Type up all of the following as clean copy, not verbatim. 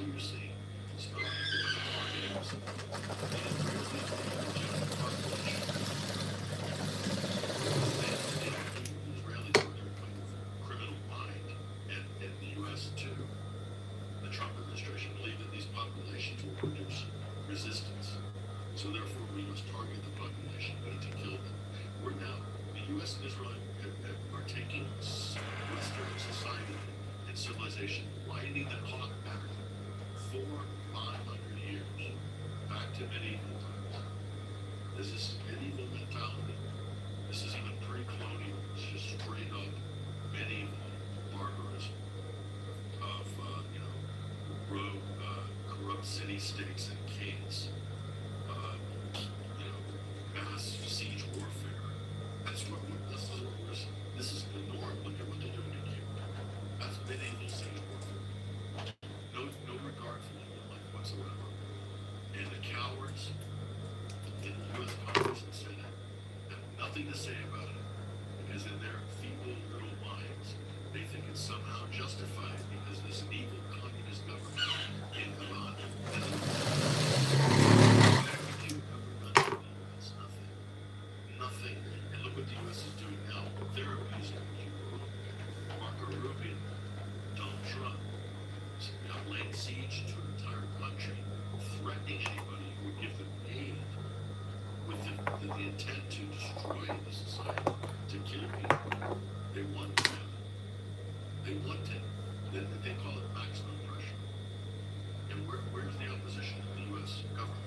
you're seeing games and really rejecting population. The Israelis were their kind of criminal mind, and the U.S. too. The Trump administration believed that these populations will produce resistance. So therefore, we must target the population. We need to kill them. We're now, the U.S. and Israel are taking Western society and civilization, winding the clock back 400-500 years, back to medieval times. This is medieval mentality. This is even pre-colonial. It's just straight up medieval barbarism of, rogue, corrupt city-states and kings. Mass siege warfare. This is the norm. Look at what they're doing in Cuba. That's medieval siege warfare. No regard for human life whatsoever. And the cowards in the U.S. Congress and Senate have nothing to say about it, because in their feeble little minds, they think it's somehow justified because this evil communist government in Iran nothing. And look what the U.S. is doing now. They're abusing Cuba. Marco Rubio, Donald Trump, laying siege to an entire country, threatening anybody who would give them aid with the intent to destroy the society, to kill people. They want him. They want him. They call it maximum pressure. And where's the opposition from the U.S. government?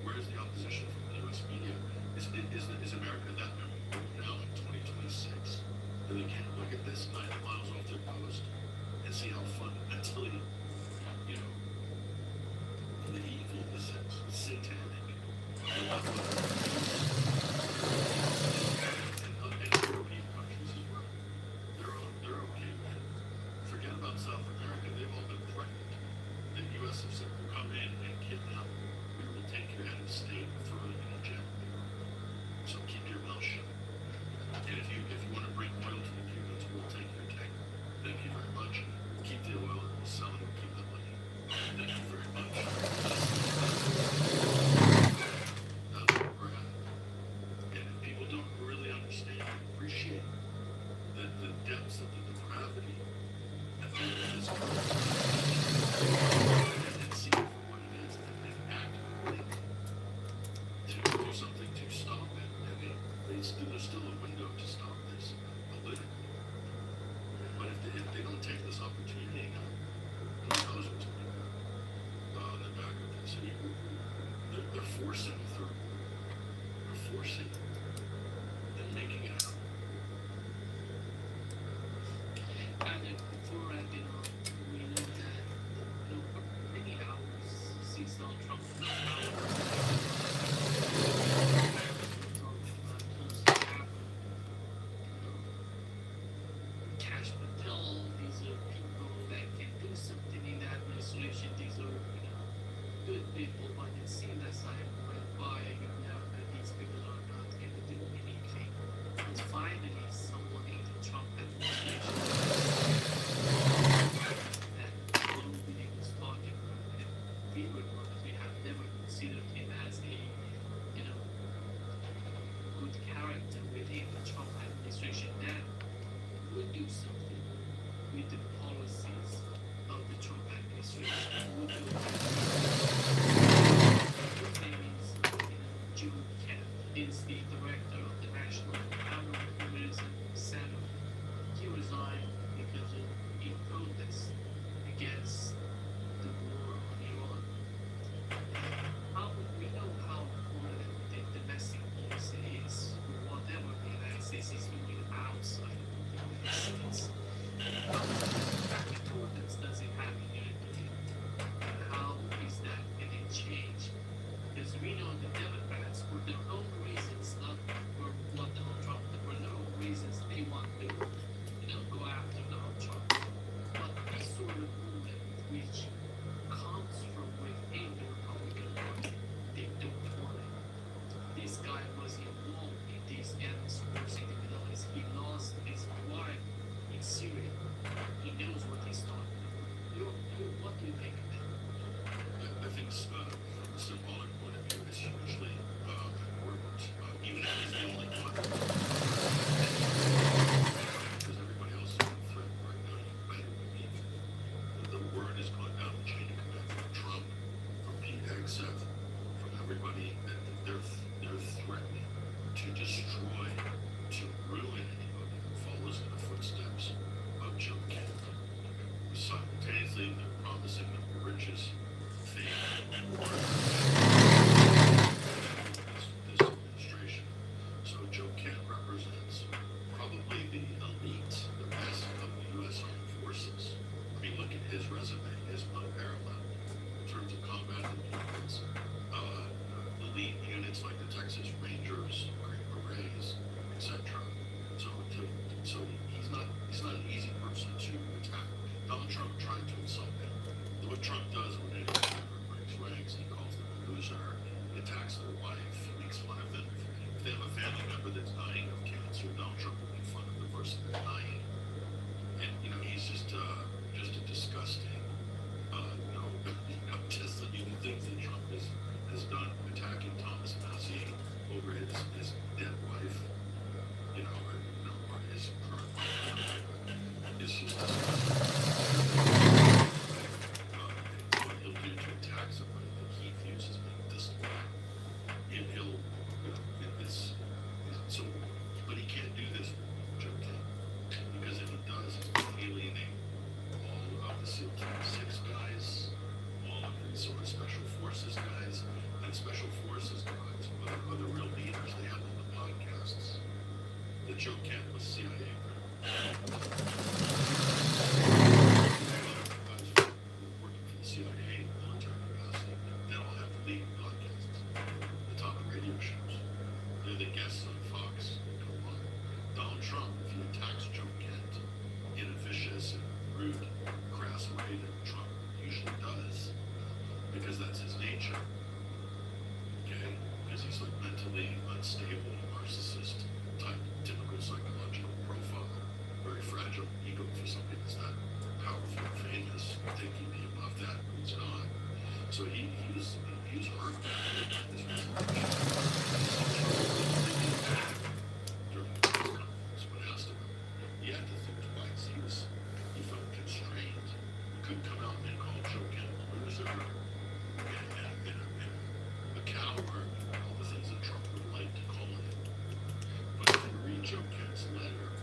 Where's the opposition from the U.S. media? Is America that now in 2026? And they can't look at this 90 miles off their coast and see how fundamentally, the evil this is, satanic. And European countries as well. They're okay with it. Forget about South America. They've all been threatened. The U.S. have said, we'll come in and kidnap. We will take your head of state and throw it in a jail. So keep your mouth shut. And if you want to bring oil to the Cubans, we'll take your tank. resume is unparalleled in terms of combat deployments. Elite units like the Texas Rangers, Green Berets, etc. So, so he's not an easy person to attack. Donald Trump tried to insult him. What Trump does when any member breaks ranks, he calls them a loser, he attacks their wife, he makes fun of them. If they have a family member that's dying of cancer, Donald Trump will make fun of the person that's dying. And he's just a disgusting, just the things that Trump has done, attacking Thomas Massey over his dead wife, or his current wife. It's just disgusting. What he'll do to attack somebody that he views as being disloyal. He'll so, but he can't do this with Joe King, because if he does, he's going to alienate all of the SEAL Team 6 guys, all of the sort of Special Forces guys, and Special Forces guys are the real leaders. They have all the podcasts. The Joe Kent was CIA. Working for the CIA, military capacity, they all have the lead podcasts, the top radio shows. They're the guests on Fox. Come on. Donald Trump, if he attacks Joe Kent in a vicious and rude, crass way that Trump usually does, because that's his nature, okay? Because he's like mentally unstable, narcissist type, typical psychological profile, very fragile ego for somebody that's that powerful and famous, thinking he's above that, but he's not. So he was hurt by this resolution. He had to think twice. He felt constrained. He couldn't come out and call Joe Kent a loser and a coward, all the things that Trump would like to call him. But if you read Joe Kent's letter,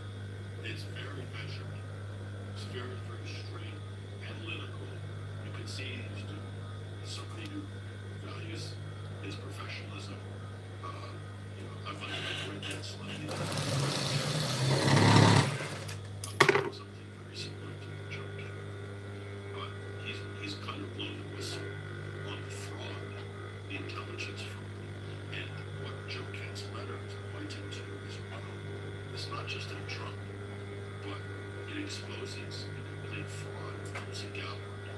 it's very measured. It's very, very straight, analytical. You can see he's somebody who values his professionalism. I've read that slightly. Something very similar to Joe Kent. But he's kind of blown the whistle on the fraud, the intelligence fraud. And what Joe Kent's letter is pointing to is, it's not just in Trump, but it exposes the complete fraud of Tulsi Gabbard,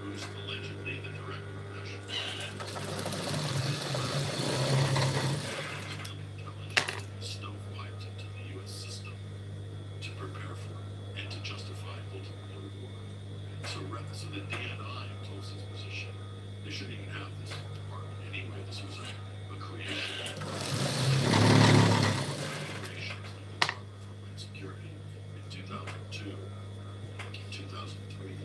who's allegedly the director of national intelligence, stovepiped into the U.S. system to prepare for and to justify ultimately war. So the DNI, Tulsi's position, they shouldn't even have this department anyway. This was a creation of the Department of Homeland Security in 2002, 2003.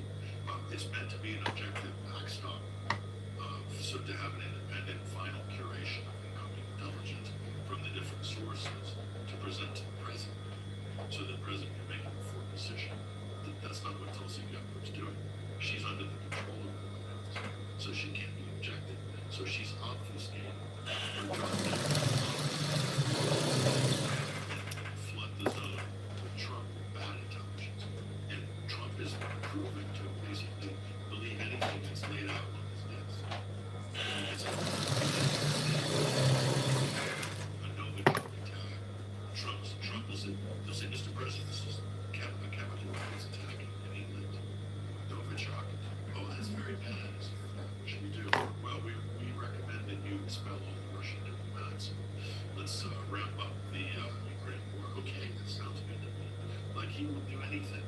It's meant to be an objective backstop, so to have an independent final curation of incoming intelligence from the different sources to present to the president, so the president can make an informed decision. That's not what Tulsi Gabbard's doing. She's under the control of the White House, so she can't be objective. So she's obfuscating her document. Flood the zone with Trump with bad intelligence. And Trump is proven to basically believe anything that's laid out on his desk. A Novichok attack. Trump will say, Mr. President, this is a Capitol Rights attack in England. Novichok. Oh, that's very bad. What should we do? Well, we recommend that you expel all the Russian diplomats. Let's ramp up the Ukraine war. Okay, that sounds good to me. Like, he will do anything.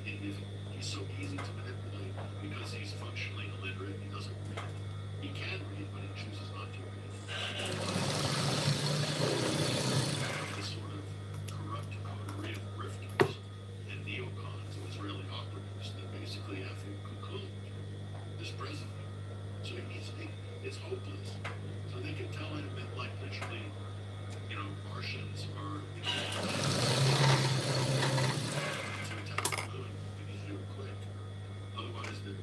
He's so easy to manipulate because he's functionally illiterate. He doesn't read. He can read, but he chooses not to read. The sort of corrupt coterie of grifters and neocons and Israeli operatives that basically have concluded this president. So it's hopeless. So they can tell him that, like, literally, Martians are to attack the moon. We need to do it quick. Otherwise, the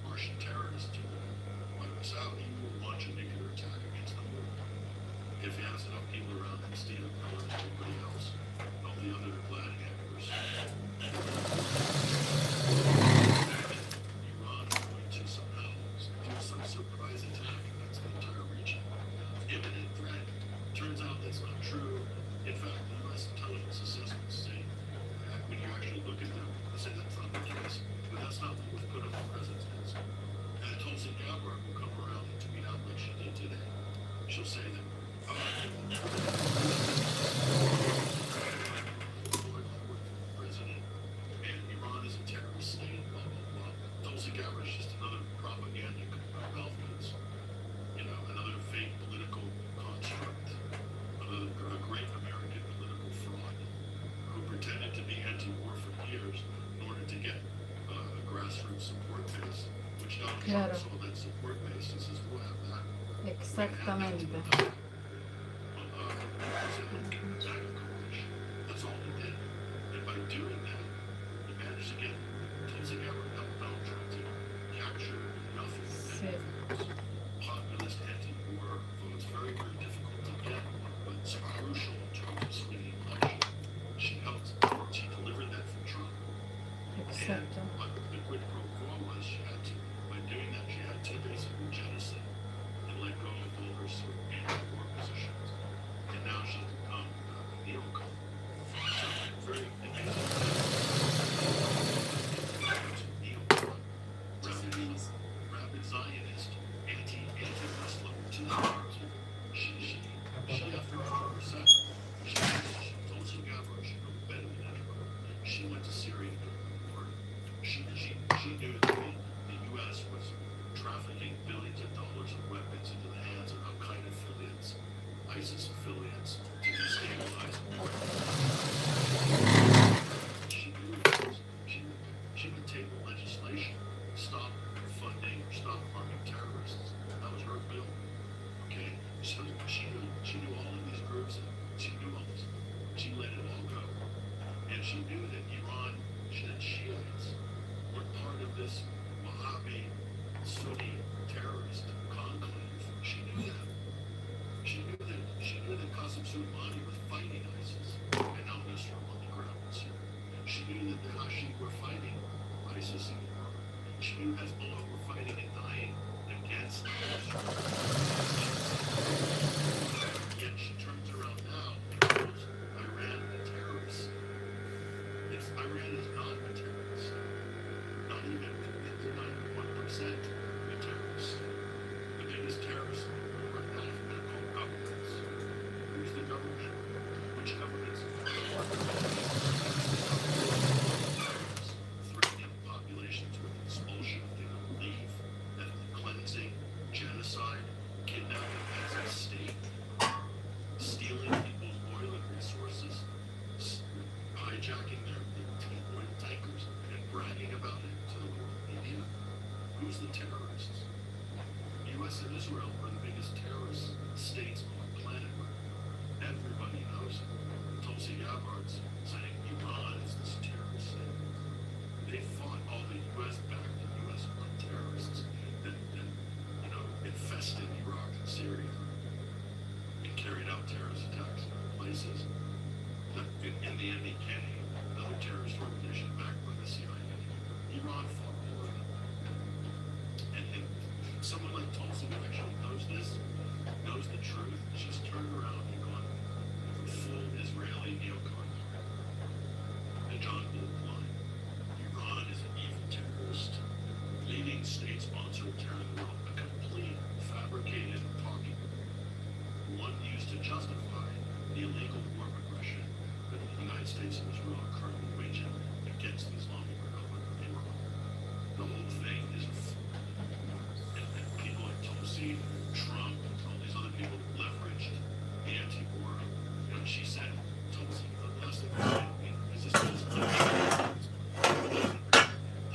Martian terrorists will wipe us out. He will launch a nuclear attack against the moon. Tulsi Gabbard is just another propaganda mouthpiece, another fake political construct, a great American political fraud who pretended to be anti-war for years in order to get a grassroots support base, which Donald Trump saw that support base and says, we'll have that. Exactamente. That's all he did. And by doing that, he managed to get Tulsi Gabbard helped Donald Trump to capture enough populist anti-war votes. Very, very difficult to get, but it's crucial in terms of swinging election. She delivered that for Trump. Exacto. And but the quid pro quo was by doing that, she had to basically jettison and let go of all her sort of anti-war positions. And now she's become a neocon. So very interesting. Rabid Zionist, anti-Muslim to the heart. She after her herself, Tulsi Gabbard, she knew better than anyone. She went to Syria to go to war. She knew that the U.S. was trafficking billions of dollars of weapons into the hands of Al-Qaeda affiliates, ISIS affiliates, to destabilize the war. She knew this. She would table legislation, stop funding or stop arming terrorists. That was her bill. Okay? So she knew all of these groups. She knew all this. She let it all go. And she knew that Iran, that Shiites were part of this Wahhabi Sunni terrorist conclave. She knew that. She knew that Qasem Soleimani was fighting ISIS and al-Nusra on the ground in Syria. She knew that the Hashid were fighting ISIS in Iraq. She knew Hezbollah were fighting and dying against al-Nusra. Yet she turns around now and calls Iran a terrorist. Iran is not a terrorist. Not even 1% a terrorist. The biggest terrorists in the world right now are called governments. Who's the government? Which governments? Threatening populations with expulsion if they don't leave, ethnic cleansing, genocide, kidnapping as a state, stealing people's oil and resources, hijacking their oil tankers and bragging about it to the world media. Who's the terrorists? U.S. and Israel are the biggest terrorist states on the planet. Everybody knows it. Tulsi Gabbard's saying Iran is this terrorist state. They fought all the U.S. backed and U.S. run terrorists that infested Iraq and Syria and carried out terrorist attacks in other places. In the NDK, another terrorist organization backed by the CIA, Iran fought all of them. And someone like Tulsi who actually knows this, knows the truth, she's turned around and gone full Israeli neocon. The John Bolton line. Iran is an evil terrorist, leading state sponsor of terror in the world, a complete fabricated talking one used to justify the illegal war of aggression that the United States and Israel are currently waging against the Islamic Republic of Iran. The whole thing is and people like Tulsi, Trump, and all these other people leveraged the anti-war. And she said, Tulsi, the last thing I said, is this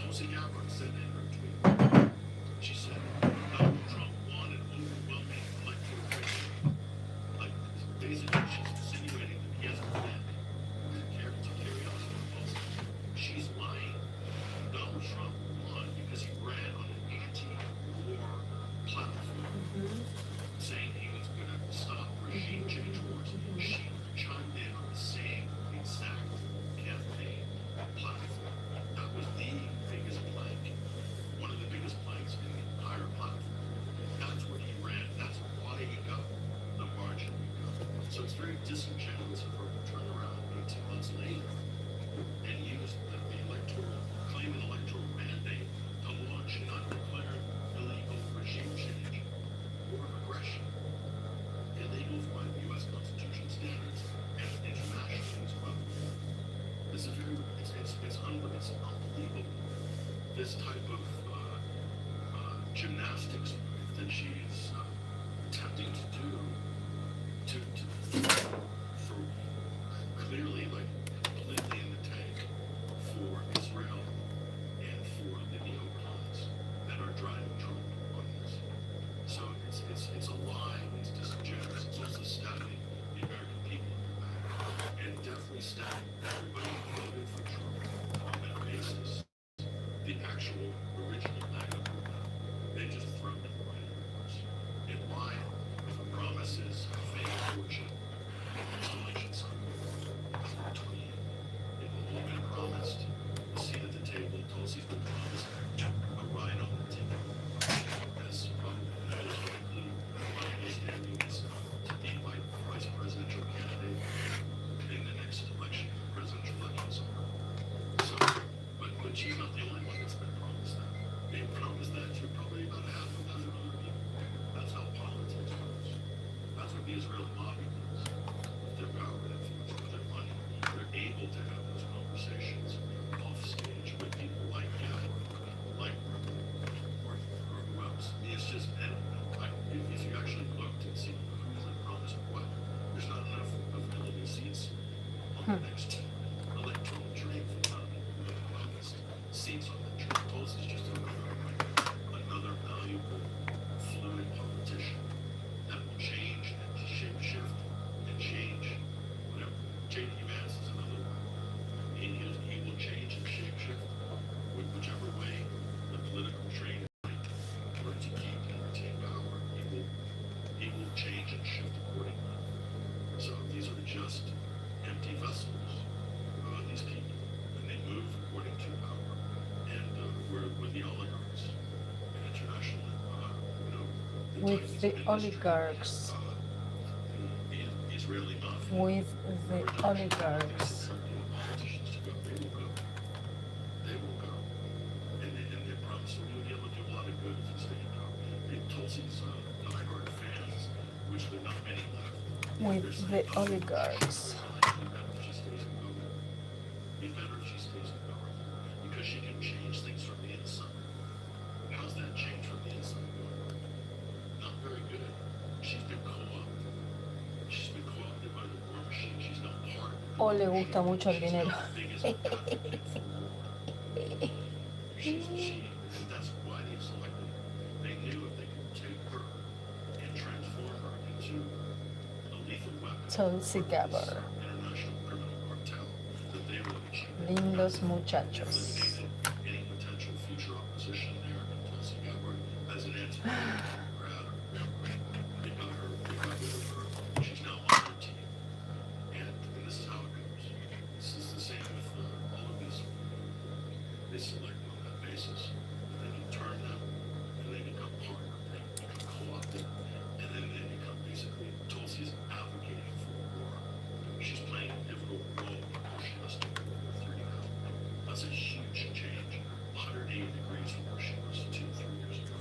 Tulsi Gabbard said in her tweet, she said, Donald Trump won an overwhelming electoral victory. Like, basically, she's insinuating that he hasn't won. To carry out his proposal. She's lying. Donald Trump won because he ran on an anti-war platform, saying he was going to stop regime change wars. She chimed in on the same exact campaign platform. That was the biggest plank, one of the biggest planks in the entire platform. That's what he ran. That's why he got the margin he got. So it's very disingenuous of her to turn around 18 months later and use the claim an electoral mandate to launch an undeclared illegal regime change, war of aggression, illegal by the U.S. Constitution standards and internationally as well. It's unbelievable. This type of logistics that she's attempting to do for clearly like completely in the tank for Israel and for the neocons that are driving Trump on this. So it's a lie, it's disingenuous, it's also stabbing the American people in the back, and definitely stabbing everybody who voted for Trump on that basis. The actual original MAGA movement, they just throw it right in reverse. And why? If a promise is a fake fortune, next election cycle, 2028, they've all been promised a seat at the table. Tulsi's been promised a ride on the ticket. As most likely, my understanding is to be my vice presidential candidate in the next election, presidential election cycle. So, but she's not the only one that's been promised that. They've promised that to probably about half a dozen other people. That's how politics works. That's what the Israeli lobby does. With their power and influence, with their money, they're able to have those conversations off stage with people like Gavin, like or who else. I mean, it's just, and if you actually looked and see who's been promised what, there's not enough available seats on the next electoral train for promised seats on that train. Tulsi's just another valuable, fluid politician that will change and shape shift and change whatever. J.D. Vance is another one. He will change and shape shift whichever way the political train is going to keep and retain power. He will change and shift accordingly. So these are just empty vessels. These people, and they move according to power. And we're the oligarchs and international, With the oligarchs. the Israeli mafia. With the oligarchs. Politicians to go. They will go. They will go. And they promise to be able to do a lot of good if you stay in power. Tulsi's diehard fans, which there are not many left. With the oligarchs. Be better if she stays in government because she can change things from the inside. How's that change from the inside going? Not very good. She's been co-opted. She's been co-opted by the war machine. She's not part of it. O le gusta mucho el dinero. That's why they selected her. They knew if they could take her and transform her into a lethal weapon. Tulsi Gabbard. International criminal cartel. Lindos muchachos. Any potential future opposition there in Tulsi Gabbard as an anti-grab. They got rid of her. She's now on their team. And this is how it goes. This is the same with all of these. They select on that basis. And then you turn them, and they become part. They become co-opted. And then they become basically, Tulsi's advocating for war. She's playing a pivotal role because she has to go with 3 now. That's a huge change, 180 degrees from where she was 2-3 years ago.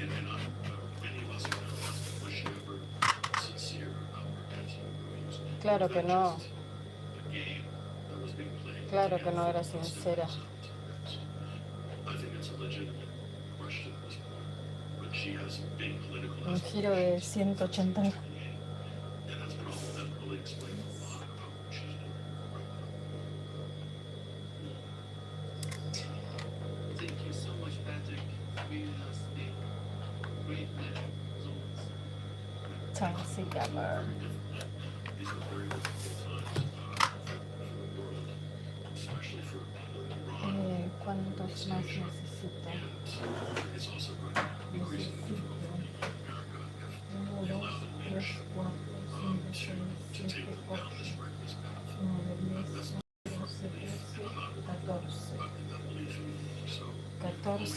Many of us are now asking, was she ever sincere about her anti-reviews? Claro que no. The game that was being played. Claro que no era sincera. I think it's a legitimate question at this point, but she has big political Un giro de 180 grados. and that's probably explains a lot about what she's doing right now. Thank you so much, Patrick, for giving us a great pleasure, as always. Tulsi Gabbard. These are very difficult times for the world, especially for Iran. ¿Cuántos más necesito? And it's also going to be increasingly difficult for people in America if we allow the leadership to take down this reckless path. That's not our belief, and I'm not in that belief. So, 14:28. is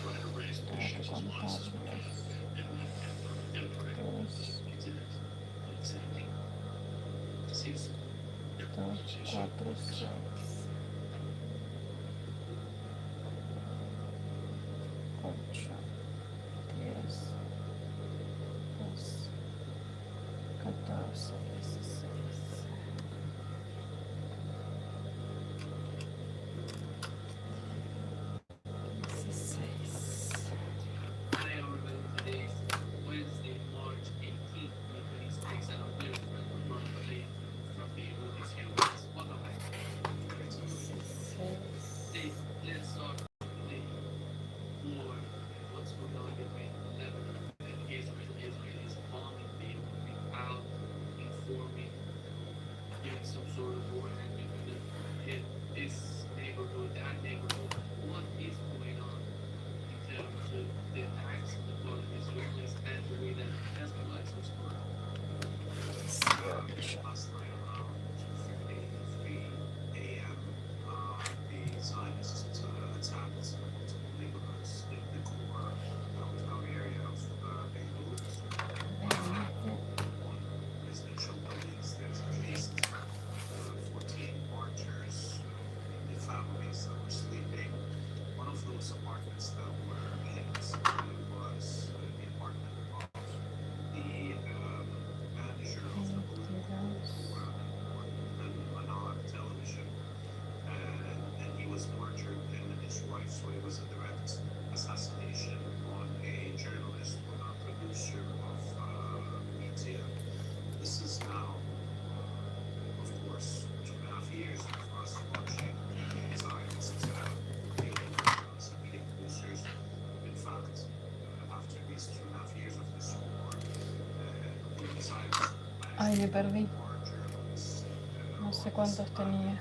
try to raise the Tengo que issues as honest as we can contarlos. and predict. Exactly. Six. 2, 4, 6. 8, 10, 12, 14, 16. 16. Ay, me perdí. No sé cuántos tenía.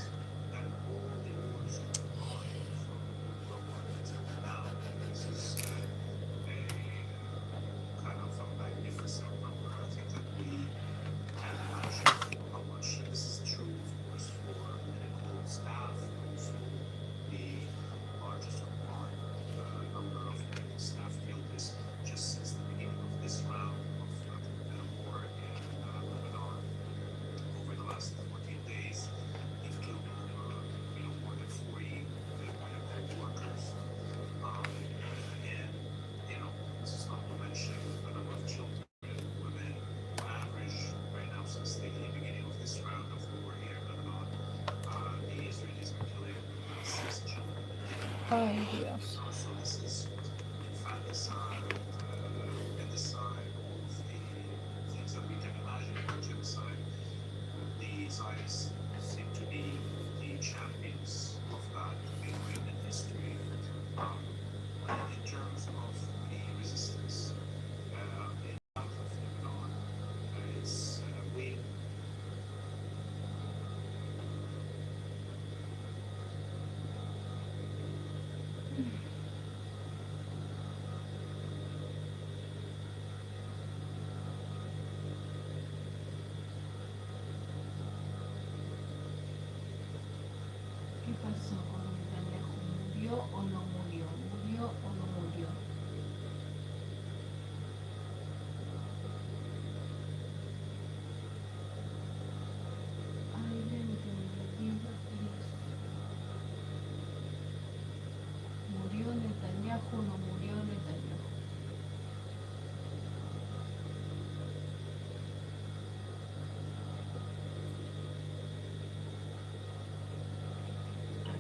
Ay, Dios. ¿Qué pasó con Netanyahu? ¿Murió o no murió? ¿Murió o no murió? Ay, vente, Dios, Dios. ¿Murió Netanyahu o no murió Netanyahu?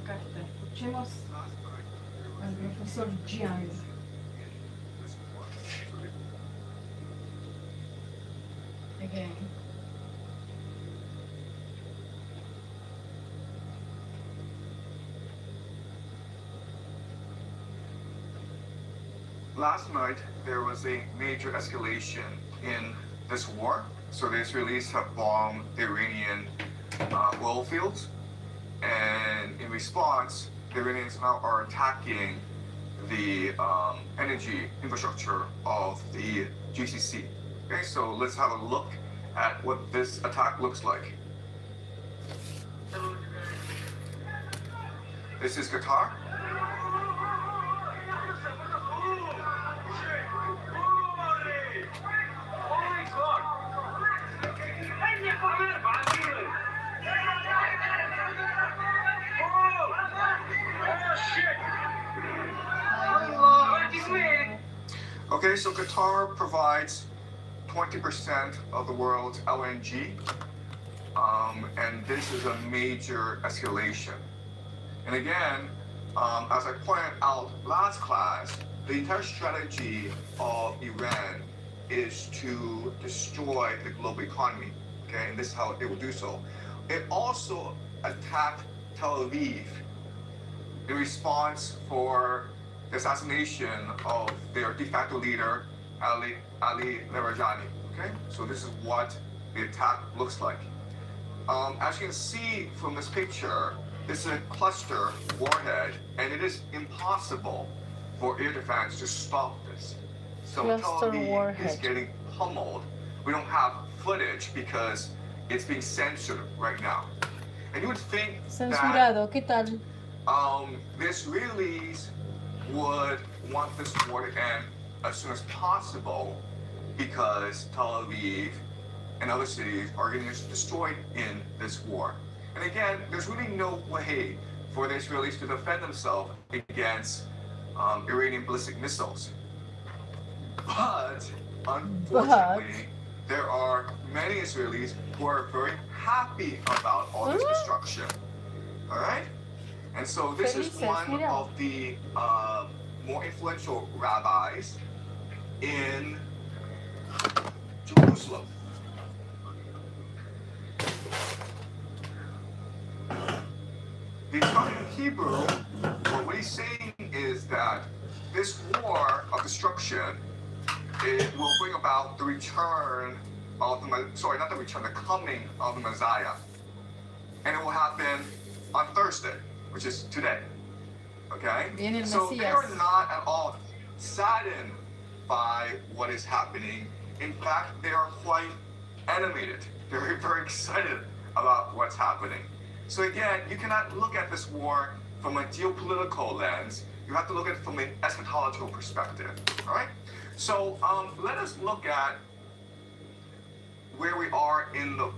Acá está, escuchemos al profesor Jiang. Again. Last night, there was a major escalation in this war. So the Israelis have bombed the Iranian oil fields. And in response, the Iranians now are attacking the energy infrastructure of the GCC. Okay, so let's have a look at what this attack looks like. This is Qatar. Okay, so Qatar provides 20% of the world's LNG, and this is a major escalation. And again, as I pointed out last class, the entire strategy of Iran is to destroy the global economy, okay, and this is how it will do so. It also attacked Tel Aviv in response for the assassination of their de facto leader, Ali Larijani. Okay, so this is what the attack looks like. As you can see from this picture, this is a cluster warhead, and it is impossible for air defense to stop this. So Tel Cluster Aviv warhead. is getting pummeled. We don't have footage because it's being censored right now. And you would think that Censurado, ¿qué tal? the Israelis would want this war to end as soon as possible because Tel Aviv and other cities are getting destroyed in this war. And again, there's really no way for the Israelis to defend themselves against Iranian ballistic missiles. But unfortunately, there are many Israelis who are very happy about all this destruction. All right? And so this is Felices, one mira. of the more influential rabbis in Jerusalem. The Italian Hebrew, what he's saying is that this war of destruction, it will bring about the return of the coming of the Messiah. And it will happen on Thursday, which is today. Okay? Viene el So they are Mesías. not at all saddened by what is happening. In fact, they are quite animated. They're very, very excited about what's happening. So again, you cannot look at this war from a geopolitical lens. You have to look at it from an eschatological perspective. All right? So let us look at where we are in the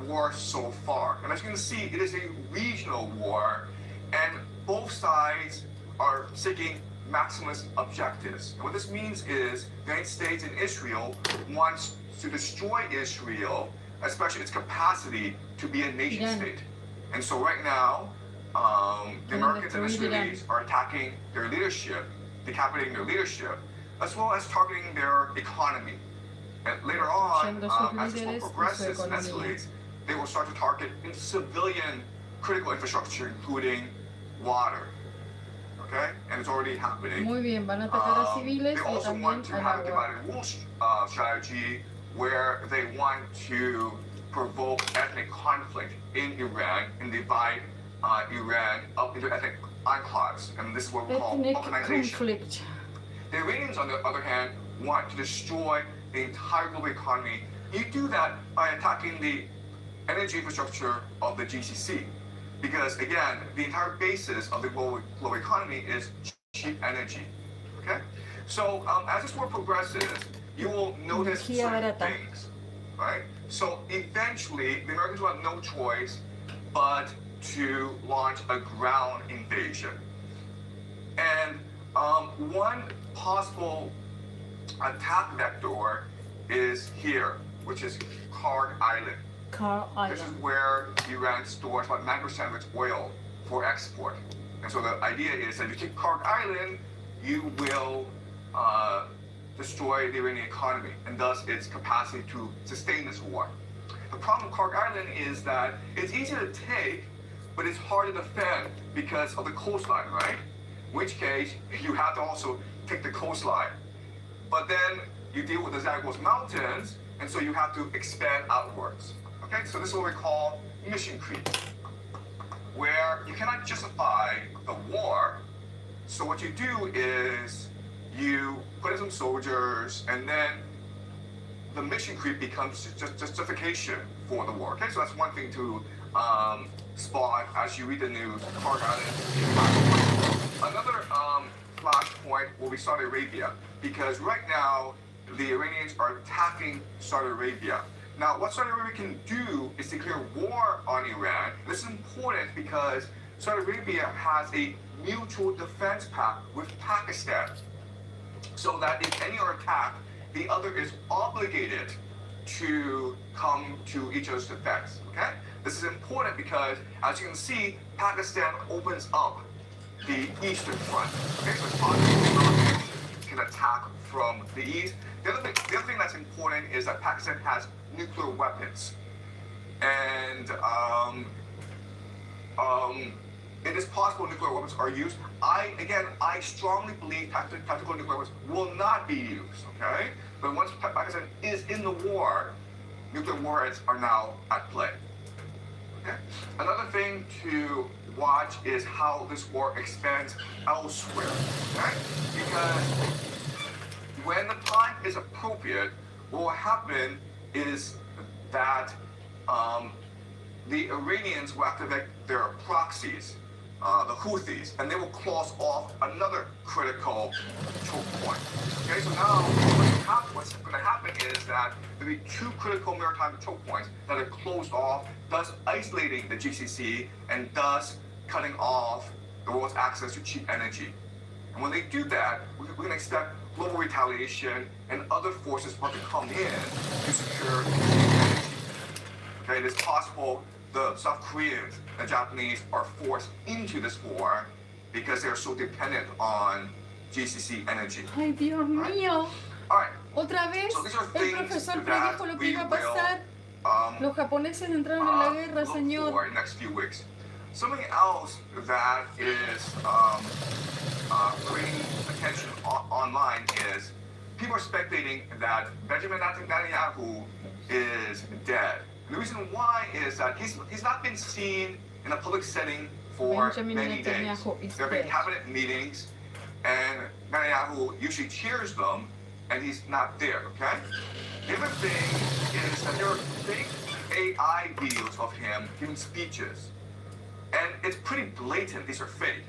war so far. And as you can see, it is a regional war, and both sides are seeking maximalist objectives. And what this means is the United States and Israel wants to destroy Israel, especially its capacity to be a nation state. And so right now, the Americans and Israelis are attacking their leadership, decapitating their leadership, as well as targeting their economy. And later on, as this war progresses and escalates, they will start to target civilian critical infrastructure, including water. Okay? And it's already happening. Muy bien, van a atacar a civiles They y also también want to al have a agua. divided rule strategy where they want to provoke ethnic conflict in Iran and divide Iran up into ethnic enclaves. And this is what we call Ethnic balkanization. conflict. The Iranians, on the other hand, want to destroy the entire global economy. You do that by attacking the energy infrastructure of the GCC. Because again, the entire basis of the global economy is cheap energy. Okay? So as this war progresses, you will notice certain things. Right? So eventually, the Americans will have no choice but to launch a ground invasion. And one possible attack vector is here, which is Kard Island. This is where Iran stores about 9% of its oil for export. And so the idea is that if you take Kard Island, you will destroy the Iranian economy and thus its capacity to sustain this war. The problem with Kard Island is that it's easy to take, but it's hard to defend because of the coastline, right? In which case, you have to also take the coastline. But then you deal with the Zagros Mountains, and so you have to expand outwards. Okay, so this is what we call mission creep, where you cannot justify the war. So what you do is you put in some soldiers, and then the mission creep becomes just justification for the war. Okay, so that's one thing to spot as you read the news. Another flashpoint will be Saudi Arabia, because right now the Iranians are attacking Saudi Arabia. Now, what Saudi Arabia can do is declare war on Iran. This is important because Saudi Arabia has a mutual defense pact with Pakistan, so that if any are attacked, the other is obligated to come to each other's defense. Okay? This is important because, as you can see, Pakistan opens up the eastern front. Okay, so it's possible can attack from the east. The other thing that's important is that Pakistan has nuclear weapons, and it is possible nuclear weapons are used. I strongly believe tactical nuclear weapons will not be used. Okay, but once Pakistan is in the war, nuclear warheads are now at play. Okay. Another thing to watch is how this war expands elsewhere. Okay, because when the time is appropriate, what will happen is that the Iranians will activate their proxies, the Houthis, and they will close off another critical choke point. Okay, so now what's going to happen is that there will be two critical maritime choke points that are closed off, thus isolating the GCC and thus cutting off the world's access to cheap energy. And when they do that, we're going to expect global retaliation and other forces want to come in to secure energy. Okay, it is possible the South Koreans and Japanese are forced into this war because they are so dependent on GCC energy. Ay, Dios mío. All right. Otra vez, So these are el things profesor that predijo lo que we iba a will pasar. Los japoneses entraron en la guerra, look señor. for in the next few weeks. Something else that is creating attention online is people are speculating that Benjamin Netanyahu is dead. And the reason why is that he's not been seen in a public setting for Benjamin many days. Netanyahu is There have been dead. cabinet meetings, and Netanyahu usually chairs them, and he's not there, okay? The other thing is that there are fake AI videos of him giving speeches, and it's pretty blatant these are fake.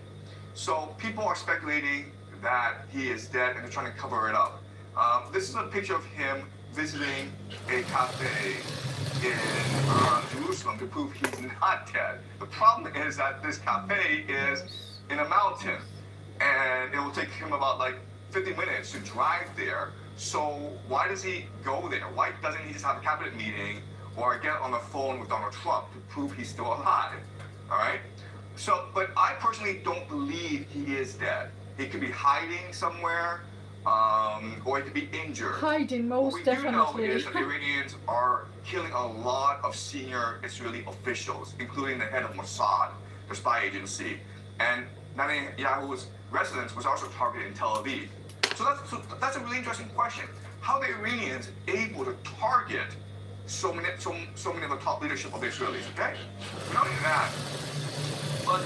So people are speculating that he is dead, and they're trying to cover it up. This is a picture of him visiting a cafe in Jerusalem to prove he's not dead. The problem is that this cafe is in a mountain, and it will take him about like 50 minutes to drive there. So why does he go there? Why doesn't he just have a cabinet meeting or get on the phone with Donald Trump to prove he's still alive? All right? So, but I personally don't believe he is dead. He could be hiding somewhere, or he could be injured. Hiding, What most we do know definitely. is that the Iranians are killing a lot of senior Israeli officials, including the head of Mossad, their spy agency. And Netanyahu's residence was also targeted in Tel Aviv. So that's a really interesting question. How are the Iranians able to target so many of the top leadership of the Israelis? Okay, not only that, but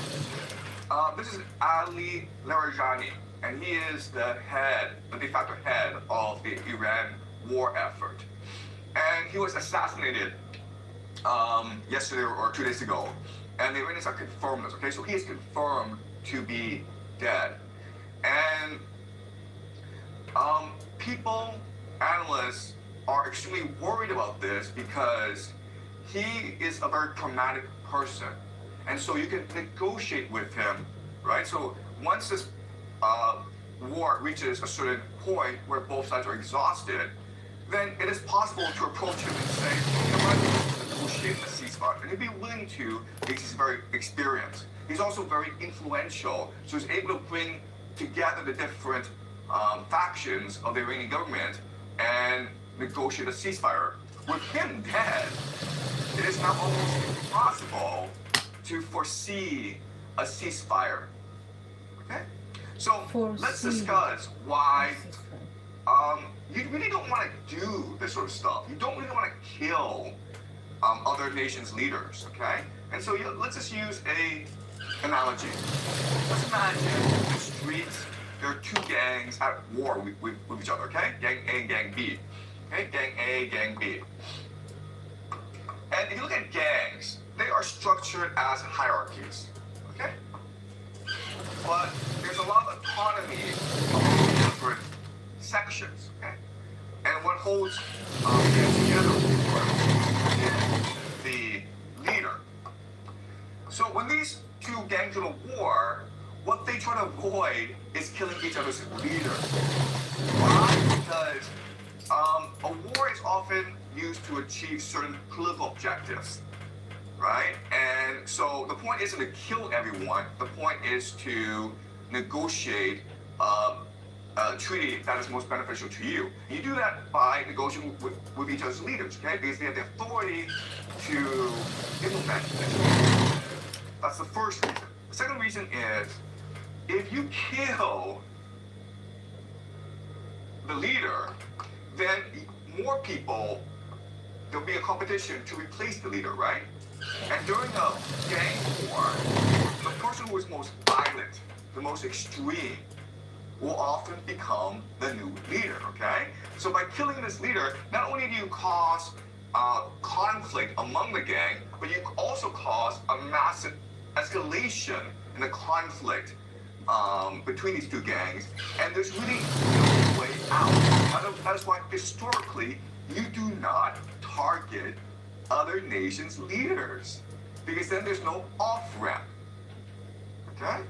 this is Ali Larijani, and he is the de facto head of the Iran war effort. And he was assassinated yesterday or 2 days ago, and the Iranians are confirmed this. Okay, so he is confirmed to be dead, and people, analysts, are extremely worried about this because he is a very pragmatic person, and so you can negotiate with him, right? So once this war reaches a certain point where both sides are exhausted, then it is possible to approach him and say, you know what, let's negotiate a ceasefire. And he'd be willing to because he's very experienced. He's also very influential, so he's able to bring together the different factions of the Iranian government and negotiate a ceasefire. With him dead, it is now almost impossible to foresee a ceasefire. Okay? So let's discuss why you really don't want to do this sort of stuff. You don't really want to kill other nations' leaders, okay? And so let's just use a analogy. Let's imagine the streets, there are two gangs at war with each other, okay? Gang A and Gang B. Okay, Gang A, Gang B. And if you look at gangs, they are structured as hierarchies, okay? But there's a lot of autonomy among different sections, okay? And what holds gangs together, of course, is the leader. So when these two gangs go to war, what they try to avoid is killing each other's leaders. Why? Because a war is often used to achieve certain political objectives, right? And so the point isn't to kill everyone. The point is to negotiate a treaty that is most beneficial to you. You do that by negotiating with each other's leaders, okay? Because they have the authority to implement this. That's the first reason. The second reason is if you kill the leader, then more people, there'll be a competition to replace the leader, right? And during a gang war, the person who is most violent, the most extreme, will often become the new leader, okay? So by killing this leader, not only do you cause conflict among the gang, but you also cause a massive escalation in the conflict between these two gangs, and there's really no way out. That is why historically you do not target other nations' leaders, because then there's no off-ramp. Okay?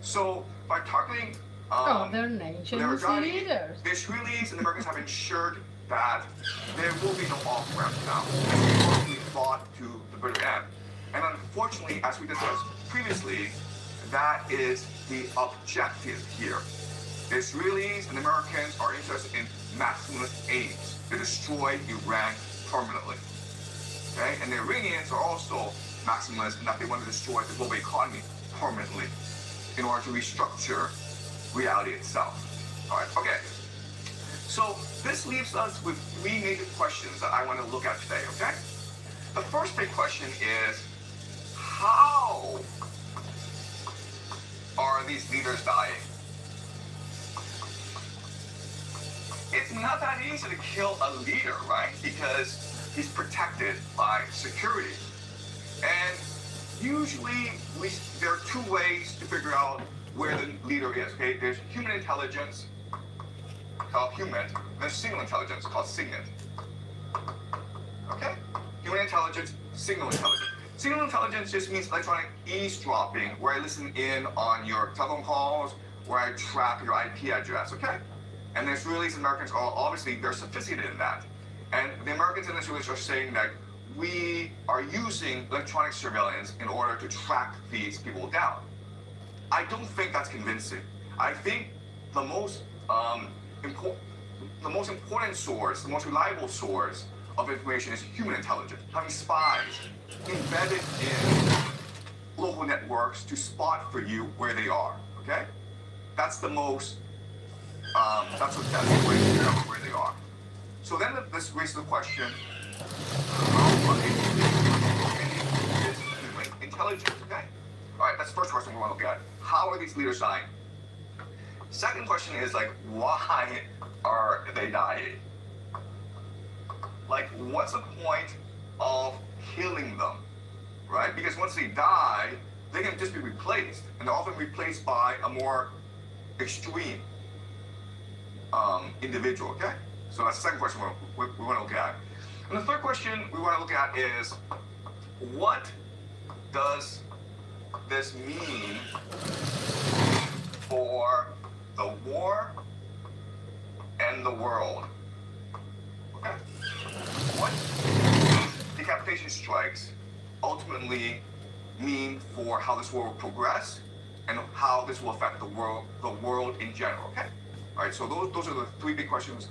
So by targeting other nations' leaders, the Israelis and the Americans have ensured that there will be no off-ramp now. It's we fought to the bitter end. And unfortunately, as we discussed previously, that is the objective here. The Israelis and the Americans are interested in maximalist aims to destroy Iran permanently. Okay? And the Iranians are also maximalists in that they want to destroy the global economy permanently in order to restructure reality itself. All right, okay. So this leaves us with three major questions that I want to look at today, okay? The first big question is, how are these leaders dying? It's not that easy to kill a leader, right? Because he's protected by security. And usually there are two ways to figure out where the leader is, okay? There's human intelligence, called human. There's signal intelligence, called signet. Okay? Human intelligence, signal intelligence. Signal intelligence just means electronic eavesdropping, where I listen in on your telephone calls, where I track your IP address, okay? And the Israelis and Americans are obviously, they're sophisticated in that. And the Americans and the Israelis are saying that we are using electronic surveillance in order to track these people down. I don't think that's convincing. I think the most important source, the most reliable source of information is human intelligence, having spies embedded in local networks to spot for you where they are, okay? That's the most, that's the way to figure out where they are. So then this raises the question, how is intelligence, okay? All right, that's the first question we want to look at. How are these leaders dying? Second question is like, why are they dying? Like, what's the point of killing them, right? Because once they die, they can just be replaced, and they're often replaced by a more extreme individual, okay? So that's the second question we want to look at. And the third question we want to look at is, what does this mean for the war and the world? Okay? What decapitation strikes ultimately mean for how this war will progress and how this will affect the world in general, okay? All right, so those are the three big questions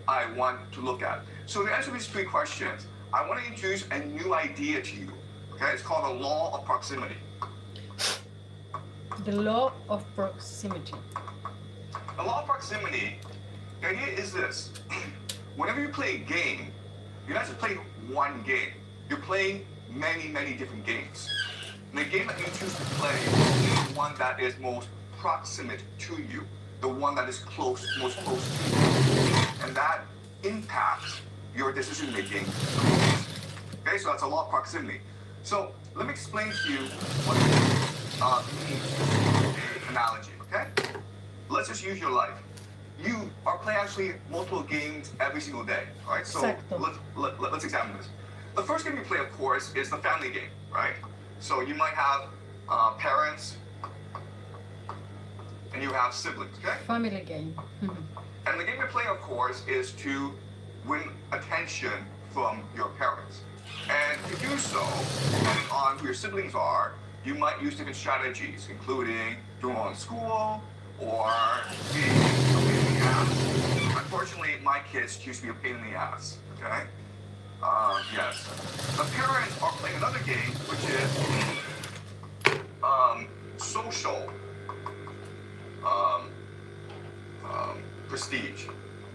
I want to look at. So to answer these three questions, I want to introduce a new idea to you, okay? It's called the law of proximity. The law of proximity. The law of proximity, the idea is this. Whenever you play a game, you're not just playing one game. You're playing many, many different games. And the game that you choose to play is the one that is most proximate to you, the one that is most close to you. And that impacts your decision making. Okay, so that's a law of proximity. So let me explain to you what it means in an analogy, okay? Let's just use your life. You are playing actually multiple games every single day, all right? So let's examine this. The first game you play, of course, is the family game, right? So you might have parents and you have siblings, okay? Family game. And the game you play, of course, is to win attention from your parents. And to do so, depending on who your siblings are, you might use different strategies, including doing well in school or being a pain in the ass. Unfortunately, my kids choose to be a pain in the ass, okay? Yes. The parents are playing another game, which is social prestige,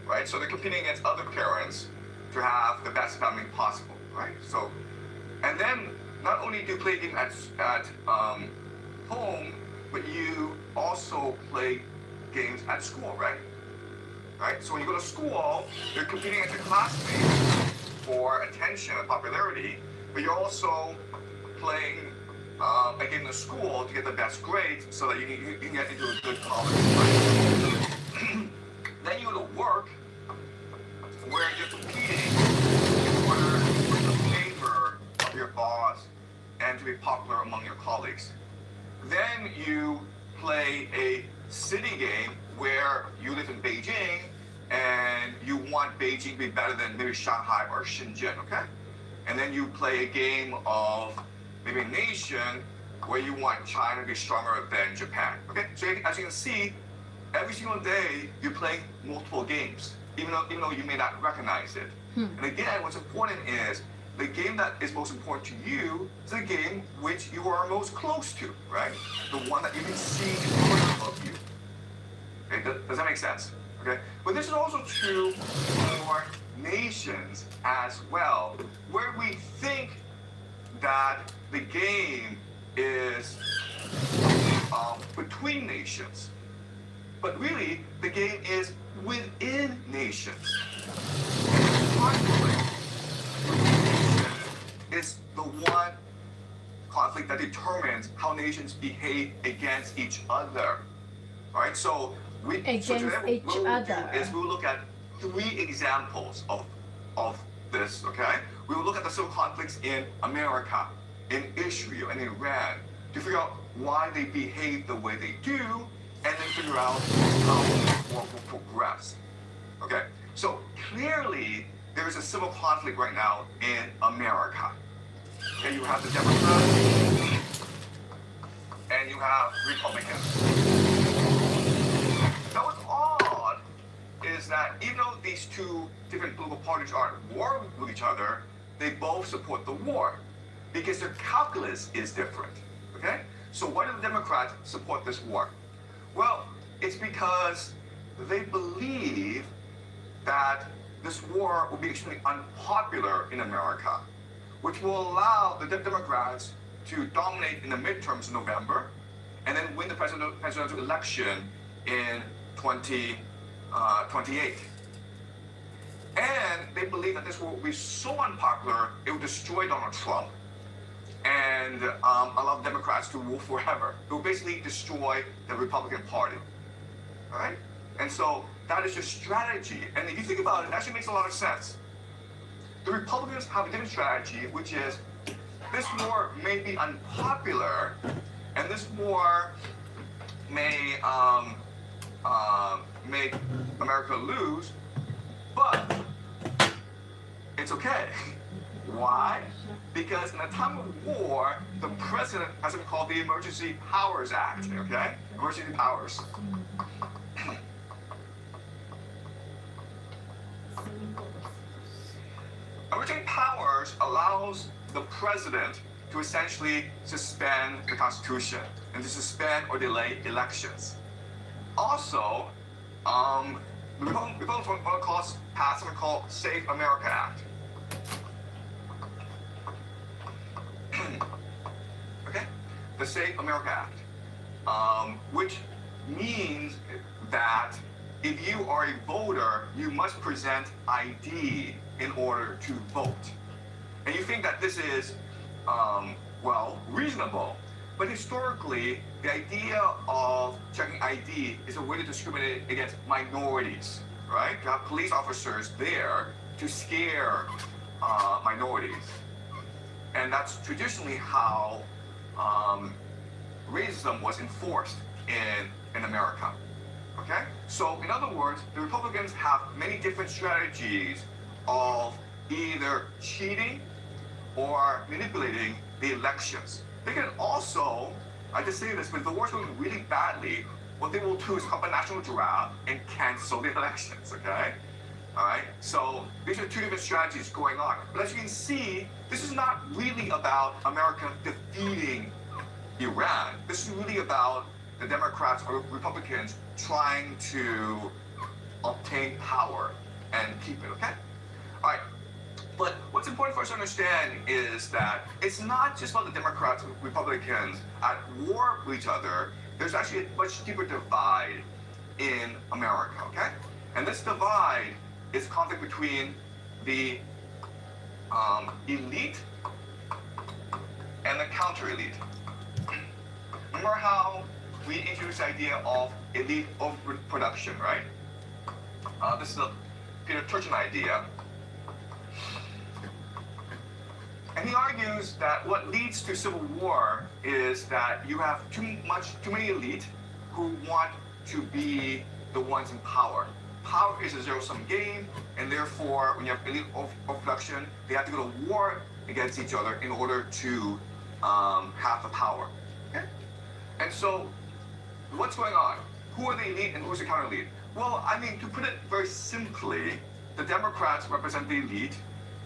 right? So they're competing against other parents to have the best family possible, right? So, and then not only do you play a game at home, but you also play games at school, right? Right? So when you go to school, you're competing against your classmates for attention and popularity, but you're also playing a game in school to get the best grades so that you can get into a good college, right? Then you go to work, where you're competing in order to win the favor of your boss and to be popular among your colleagues. Then you play a city game where you live in Beijing and you want Beijing to be better than maybe Shanghai or Shenzhen, okay? And then you play a game of maybe a nation where you want China to be stronger than Japan, okay? So as you can see, every single day you're playing multiple games, even though you may not recognize it. And again, what's important is the game that is most important to you is the game which you are most close to, right? The one that you can see in front of you. Okay, does that make sense? Okay, but this is also true for nations as well, where we think that the game is between nations, but really the game is within nations. Conflict is the one conflict that determines how nations behave against each other. All right, so today each other. we will look at 3 examples of this. Okay, we will look at the civil conflicts in America, in Israel, and Iran to figure out why they behave the way they do, and then figure out how the war will progress. Okay, so clearly there is a civil conflict right now in America. Okay, you have the Democrats and you have Republicans. Now what's odd is that even though these 2 different political parties are at war with each other, they both support the war because their calculus is different. Okay, so why do the Democrats support this war? Well, it's because they believe that this war will be extremely unpopular in America, which will allow the Democrats to dominate in the midterms in November and then win the presidential election in 2028. And they believe that this war will be so unpopular, it will destroy Donald Trump and allow Democrats to rule forever. It will basically destroy the Republican Party. All right? And so that is your strategy. And if you think about it, it actually makes a lot of sense. The Republicans have a different strategy, which is this war may be unpopular, and this war may make America lose, but it's okay. Why? Because in a time of war, the president has something called the Emergency Powers Act, okay? Emergency powers. Emergency powers allows the president to essentially suspend the Constitution and to suspend or delay elections. Also, the Republicans want to pass something called Safe America Act. Okay? The Safe America Act, which means that if you are a voter, you must present ID in order to vote. And you think that this is, well, reasonable. But historically, the idea of checking ID is a way to discriminate against minorities, right? You have police officers there to scare minorities. And that's traditionally how racism was enforced in America. Okay? So in other words, the Republicans have many different strategies of either cheating or manipulating the elections. They can also, I just say this, but if the war's going really badly, what they will do is come up a national draft and cancel the elections, okay? All right, so these are 2 different strategies going on. But as you can see, this is not really about America defeating Iran. This is really about the Democrats or Republicans trying to obtain power and keep it, okay? All right, but what's important for us to understand is that it's not just about the Democrats and Republicans at war with each other. There's actually a much deeper divide in America, okay? And this divide is conflict between the elite and the counter-elite. Remember how we introduced the idea of elite overproduction, right? This is a Peter Turchin idea. And he argues that what leads to civil war is that you have too many elite who want to be the ones in power. Power is a zero-sum game, and therefore, when you have elite overproduction, they have to go to war against each other in order to have the power. Okay? And so, what's going on? Who are the elite and who's the counter-elite? Well, I mean, to put it very simply, the Democrats represent the elite,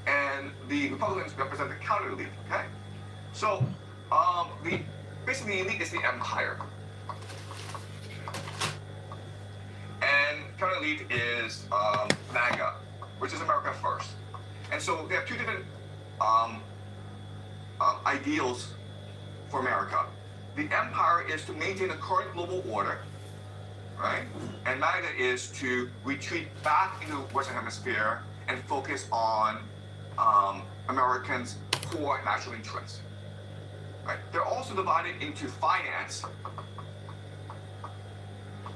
and the Republicans represent the counter-elite, okay? So, basically the elite is the empire. And counter-elite elite is MAGA, which is America First. And so they have two different ideals for America. The empire is to maintain the current global order, right? And MAGA is to retreat back into the Western Hemisphere and focus on Americans' core national interests. Right? They're also divided into finance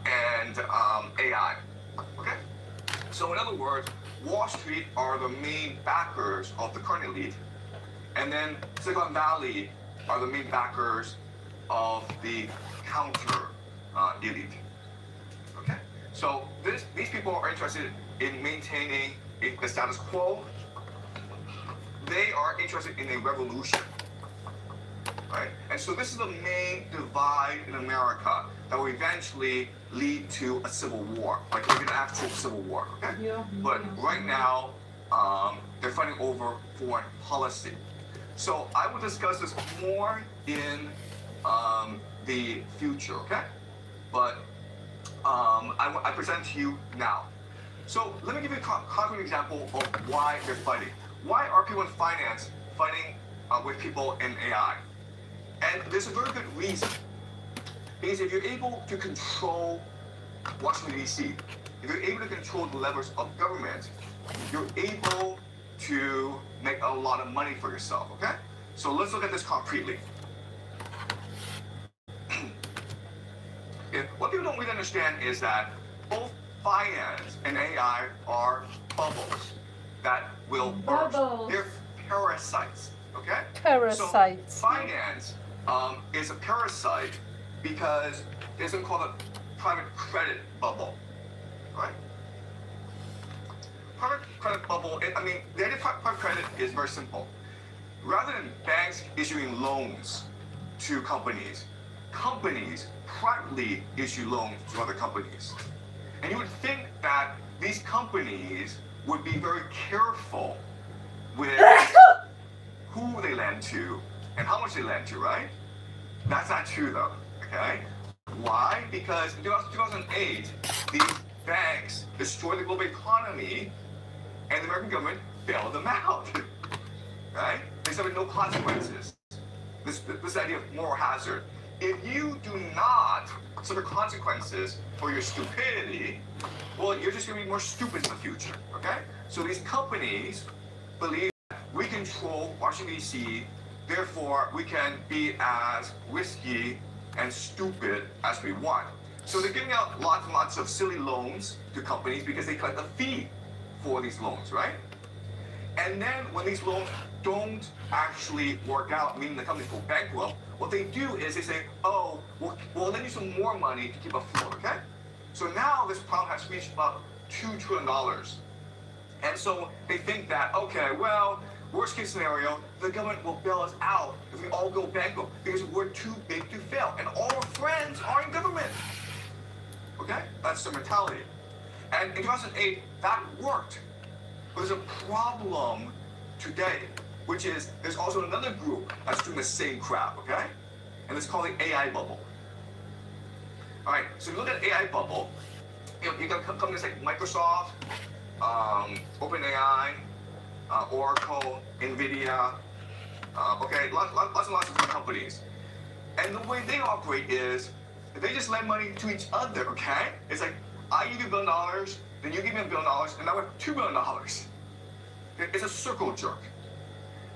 and AI. Okay? So in other words, Wall Street are the main backers of the current elite, and then Silicon Valley are the main backers of the counter elite. Okay? So these people are interested in maintaining the status quo. They are interested in a revolution. Right? And so this is the main divide in America that will eventually lead to a civil war, like an actual civil war. Okay? Yeah. But right now, they're fighting over foreign policy. So I will discuss this more in the future, okay? But I present to you now. So let me give you a concrete example of why they're fighting. Why are people in finance fighting with people in AI? And there's a very good reason. Because if you're able to control Washington, D.C., if you're able to control the levers of government, you're able to make a lot of money for yourself, okay? So let's look at this concretely. What people don't really understand is that both finance and AI are bubbles that will burst. Bubbles. They're parasites, okay? Parasites. So finance is a parasite because it's something called a private credit bubble, right? Private credit bubble, the idea of private credit is very simple. Rather than banks issuing loans to companies, companies privately issue loans to other companies. And you would think that these companies would be very careful with who they lend to and how much they lend to, right? That's not true though, okay? Why? Because in 2008, these banks destroyed the global economy and the American government bailed them out, right? They suffered no consequences. This idea of moral hazard. If you do not suffer consequences for your stupidity, well, you're just going to be more stupid in the future, okay? So these companies believe that we control Washington, D.C., therefore we can be as risky and stupid as we want. So they're giving out lots and lots of silly loans to companies because they collect a fee for these loans, right? And then when these loans don't actually work out, meaning the companies go bankrupt, what they do is they say, oh, we'll lend you some more money to keep afloat, okay? So now this problem has reached about $2 trillion. And so they think that, okay, well, worst case scenario, the government will bail us out if we all go bankrupt because we're too big to fail. And all our friends are in government. Okay? That's the mentality. And in 2008, that worked. But there's a problem today, which is there's also another group that's doing the same crap, okay? And it's called the AI bubble. All right, so if you look at AI bubble, you got companies like Microsoft, OpenAI, Oracle, NVIDIA, okay, lots and lots of different companies. And the way they operate is they just lend money to each other, okay? It's like, I give you $1 billion, then you give me $1 billion, and now we have $2 billion. It's a circle jerk.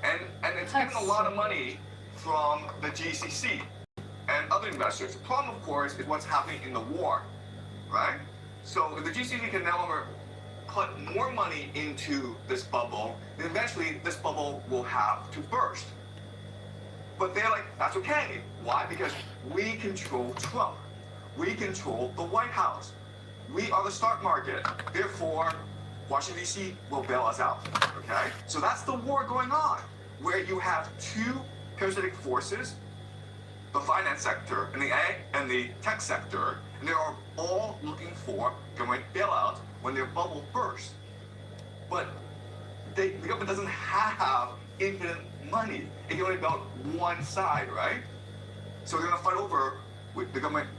And it's getting a lot of money from the GCC and other investors. The problem, of course, is what's happening in the war, right? So if the GCC can no longer put more money into this bubble, then eventually this bubble will have to burst. But they're like, that's okay. Why? Because we control Trump. We control the White House. We are the stock market. Therefore, Washington, D.C. will bail us out, okay? So that's the war going on, where you have two parasitic forces, the finance sector and the tech sector, and they are all looking for government bailout when their bubble bursts. But the government doesn't have infinite money. It can only bail one side, right? So they're going to fight over with the government.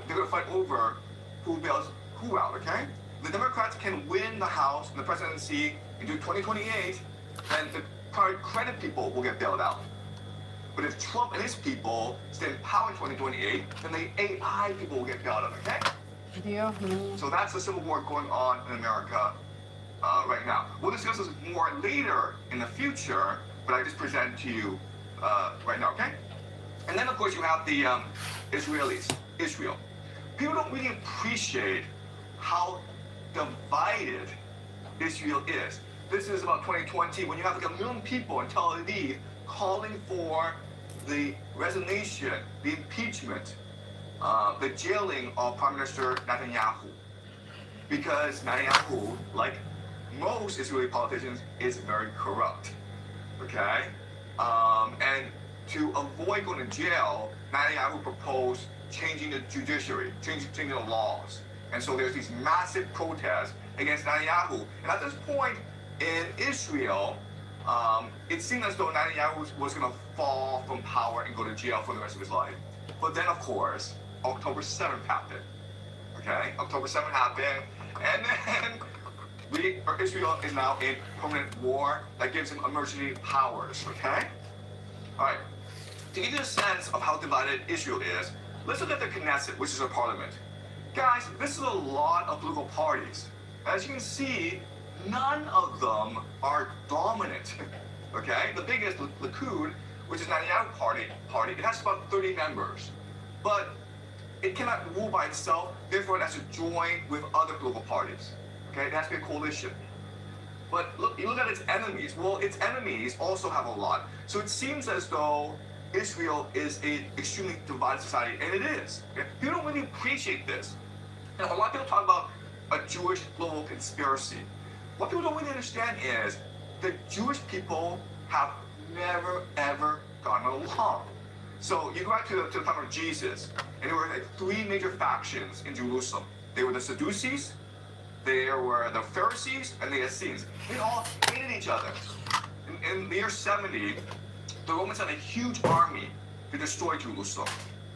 They're going to fight over who bails who out, okay? the Democrats can win the House and the presidency into 2028, then the private credit people will get bailed out. But if Trump and his people stay in power in 2028, then the AI people will get bailed out, okay? Dios mío. So that's the civil war going on in America right now. We'll discuss this more later in the future, but I just present to you right now, okay? And then, of course, you have the Israelis, Israel. People don't really appreciate how divided Israel is. This is about 2020 when you have like 1 million people in Tel Aviv calling for the resignation, the impeachment, the jailing of Prime Minister Netanyahu. Because Netanyahu, like most Israeli politicians, is very corrupt. Okay? And to avoid going to jail, Netanyahu proposed changing the judiciary, changing the laws. And so there's these massive protests against Netanyahu. And at this point in Israel, it seemed as though Netanyahu was going to fall from power and go to jail for the rest of his life. But then, of course, October 7th happened. Okay? October 7th happened, and then Israel is now in permanent war that gives him emergency powers. Okay? All right. To give you a sense of how divided Israel is, let's look at the Knesset, which is a parliament. Guys, this is a lot of political parties. As you can see, none of them are dominant. Okay? The biggest, Likud, which is Netanyahu party, it has about 30 members. But it cannot rule by itself, therefore it has to join with other political parties. Okay? It has to be a coalition. But look, you look at its enemies. Well, its enemies also have a lot. So it seems as though Israel is an extremely divided society, and it is. Okay? People don't really appreciate this. Now, a lot of people talk about a Jewish global conspiracy. What people don't really understand is the Jewish people have never, ever gotten along. So you go back to the time of Jesus, and there were like 3 major factions in Jerusalem. They were the Sadducees, there were the Pharisees, and the Essenes. They all hated each other. In the year 70, the Romans had a huge army to destroy Jerusalem.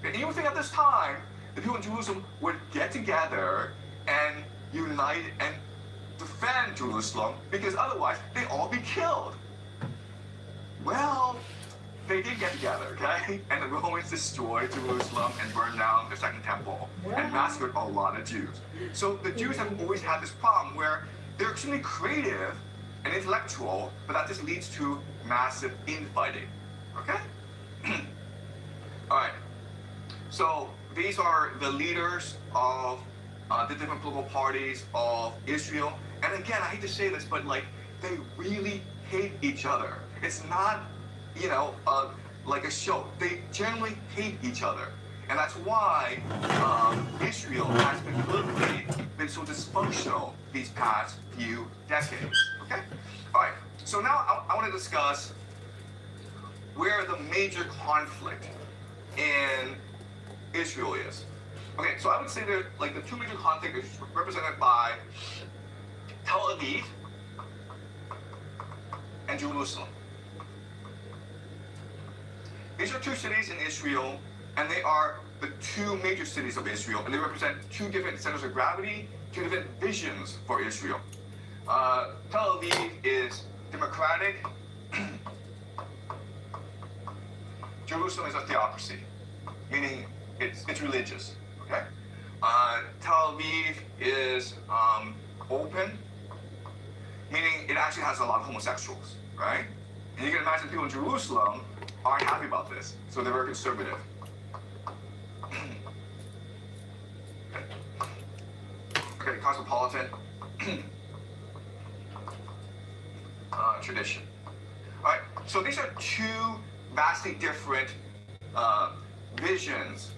And you would think at this time, the people in Jerusalem would get together and unite and defend Jerusalem, because otherwise they'd all be killed. Well, they did get together, okay? And the Romans destroyed Jerusalem and burned down the Second Temple and massacred a lot of Jews. So the Jews have always had this problem where they're extremely creative and intellectual, but that just leads to massive infighting, okay? All right, so these are the leaders of the different political parties of Israel. And again, I hate to say this, but like, they really hate each other. It's not, like a show. They generally hate each other. And that's why Israel has been politically been so dysfunctional these past few decades. Okay? All right. So now I want to discuss where the major conflict in Israel is. Okay, so I would say that like the 2 major conflicts is represented by Tel Aviv and Jerusalem. These are 2 cities in Israel, and they are the 2 major cities of Israel, and they represent 2 different centers of gravity, 2 different visions for Israel. Tel Aviv is democratic. Jerusalem is a theocracy, meaning it's religious. Okay? Tel Aviv is open, meaning it actually has a lot of homosexuals, right? And you can imagine people in Jerusalem aren't happy about this, so they're very conservative. Okay, cosmopolitan tradition. All right, so these are 2 vastly different visions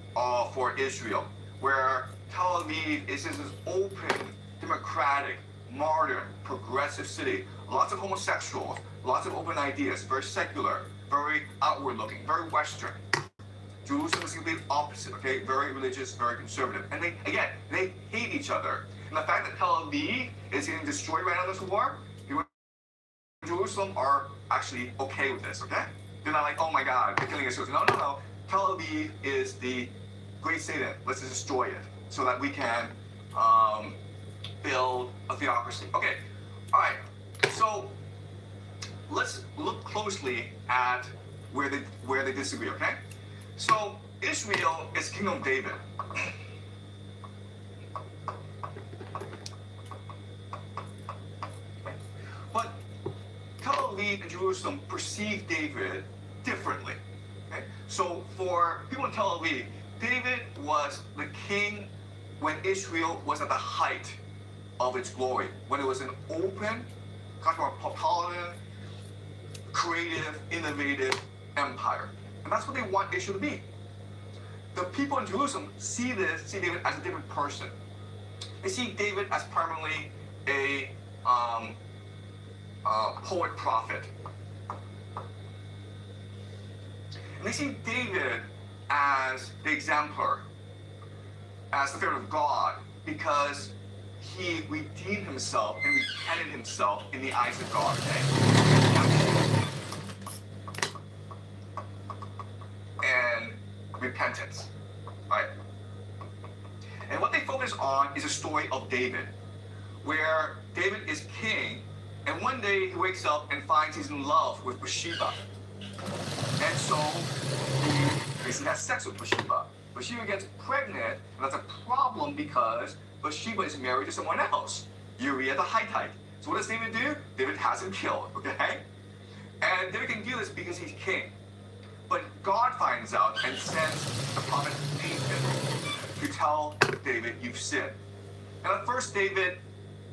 for Israel, where Tel Aviv is this open, democratic, modern, progressive city. Lots of homosexuals, lots of open ideas, very secular, very outward-looking, very Western. Jerusalem is the complete opposite, okay? Very religious, very conservative. And they hate each other. And the fact that Tel Aviv is getting destroyed right now in this war, people in Jerusalem are actually okay with this, okay? They're not like, oh my God, they're killing Israel. No. Tel Aviv is the great Satan. Let's just destroy it so that we can build a theocracy. Okay, all right. So let's look closely at where they disagree. Okay, so Israel is Kingdom of David. But Tel Aviv and Jerusalem perceive David differently. Okay? So for people in Tel Aviv, David was the king when Israel was at the height of its glory, when it was an open, cosmopolitan, creative, innovative empire. And that's what they want Israel to be. The people in Jerusalem see David as a different person. They see David as primarily a poet prophet. And they see David as the exemplar, as the favorite of God, because he redeemed himself and repented himself in the eyes of God. Okay? And repentance, right? And what they focus on is a story of David, where David is king, and one day he wakes up and finds he's in love with Bathsheba. And so he basically has sex with Bathsheba. Bathsheba gets pregnant, and that's a problem because Bathsheba is married to someone else, Uriah the Hittite. So what does David do? David has him killed, okay? And David can do this because he's king. But God finds out and sends the prophet Nathan to tell David, you've sinned. And at first David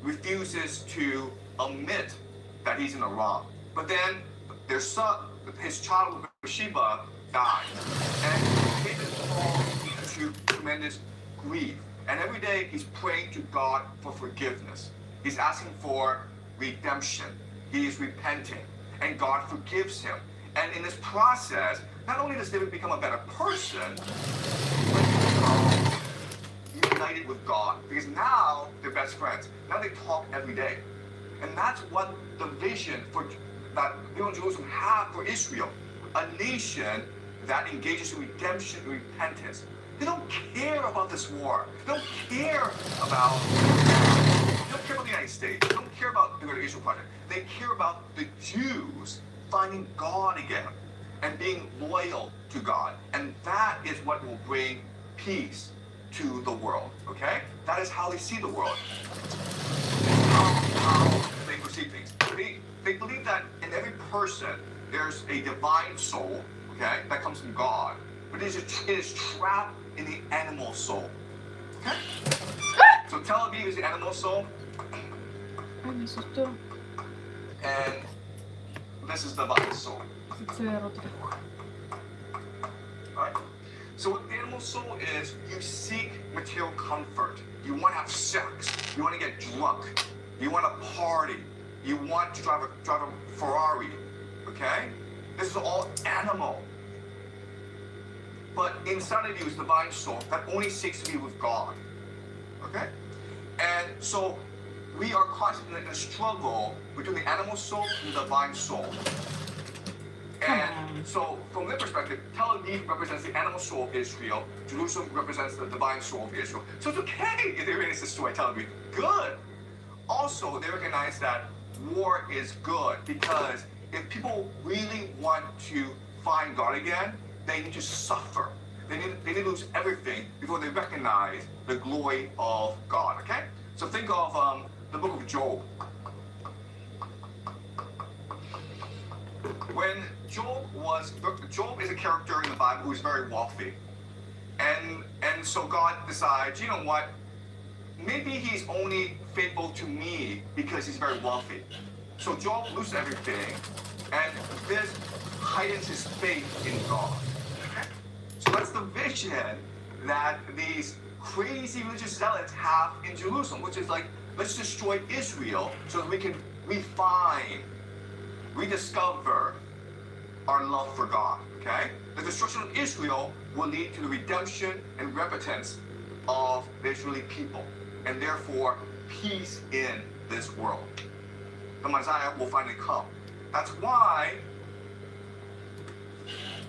refuses to admit that he's in the wrong. But then their son, his child Bathsheba, dies. And David falls into tremendous grief. And every day he's praying to God for forgiveness. He's asking for redemption. He is repenting. And God forgives him. And in this process, not only does David become a better person, but he becomes united with God. Because now they're best friends. Now they talk every day. And that's what the vision that people in Jerusalem have for Israel. A nation that engages in redemption and repentance. They don't care about this war. They don't care about the United States. They don't care about the Great Israel Project. They care about the Jews finding God again and being loyal to God. And that is what will bring peace to the world. Okay? That is how they see the world. How they perceive things. They believe that in every person there's a divine soul, okay, that comes from God. But it is trapped in the animal soul. Okay? So Tel Aviv is the animal soul. Ay, me asustó. And this is the divine soul. Se ve roto. Alright? So what the animal soul is, you seek material comfort. You want to have sex. You want to get drunk. You want to party. You want to drive a Ferrari. Okay? This is all animal. But inside of you is the divine soul that only seeks to be with God. Okay? And so we are constantly in a struggle between the animal soul and the divine soul. And so from their perspective, Tel Aviv represents the animal soul of Israel. Jerusalem represents the divine soul of Israel. So it's okay if they really destroy Tel Aviv. Good. Also, they recognize that war is good because if people really want to find God again, they need to suffer. They need to lose everything before they recognize the glory of God, okay? So think of the book of Job. When Job is a character in the Bible who is very wealthy. And so God decides, you know what? Maybe he's only faithful to me because he's very wealthy. So Job loses everything, and this heightens his faith in God. Okay? So that's the vision that these crazy religious zealots have in Jerusalem, which is like, let's destroy Israel so that we can refine, rediscover our love for God. Okay? The destruction of Israel will lead to the redemption and repentance of the Israeli people, and therefore peace in this world. The Messiah will finally come. That's why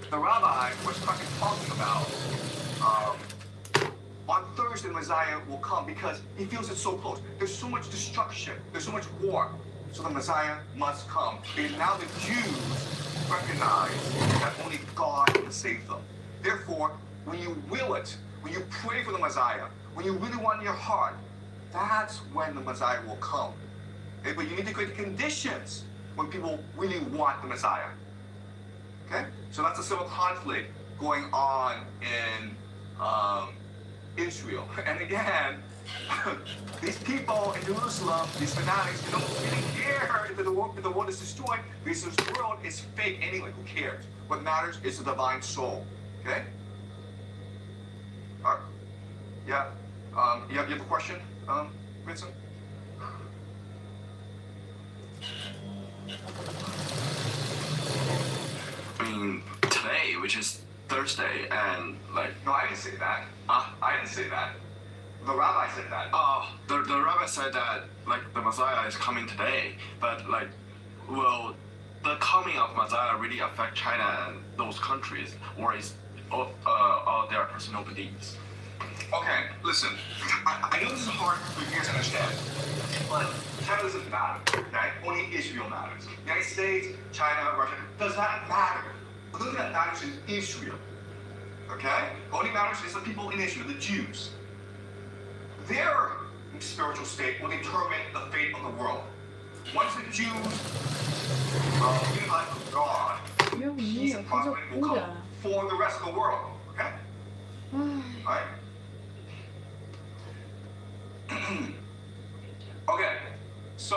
the rabbi was talking about on Thursday the Messiah will come because he feels it's so close. There's so much destruction. There's so much war. So the Messiah must come. Because now the Jews recognize that only God can save them. Therefore, when you will it, when you pray for the Messiah, when you really want in your heart, that's when the Messiah will come. Okay? But you need to create the conditions when people really want the Messiah. Okay? So that's a civil conflict going on in Israel. And again, these people in Jerusalem, these fanatics, they don't really care if the world is destroyed, because this world is fake anyway. Who cares? What matters is the divine soul. Okay? Yeah. You have a question, Vincent? I mean, today, which is Thursday, and like. No, I didn't say that. I didn't say that. The rabbi said that. Oh, the rabbi said that like the Messiah is coming today, but like, will the coming of Messiah really affect China and those countries, or is all their personal beliefs? Okay, listen. I know this is hard for you guys to understand, but China doesn't matter. Okay, only Israel matters. United States, China, Russia does not matter. The only thing that matters is Israel. Okay, only matters is the people in Israel, the Jews. Their spiritual state will determine the fate of the world. Once the Jews unite with God, peace and prosperity will come for the rest of the world. Okay? Alright? Okay, so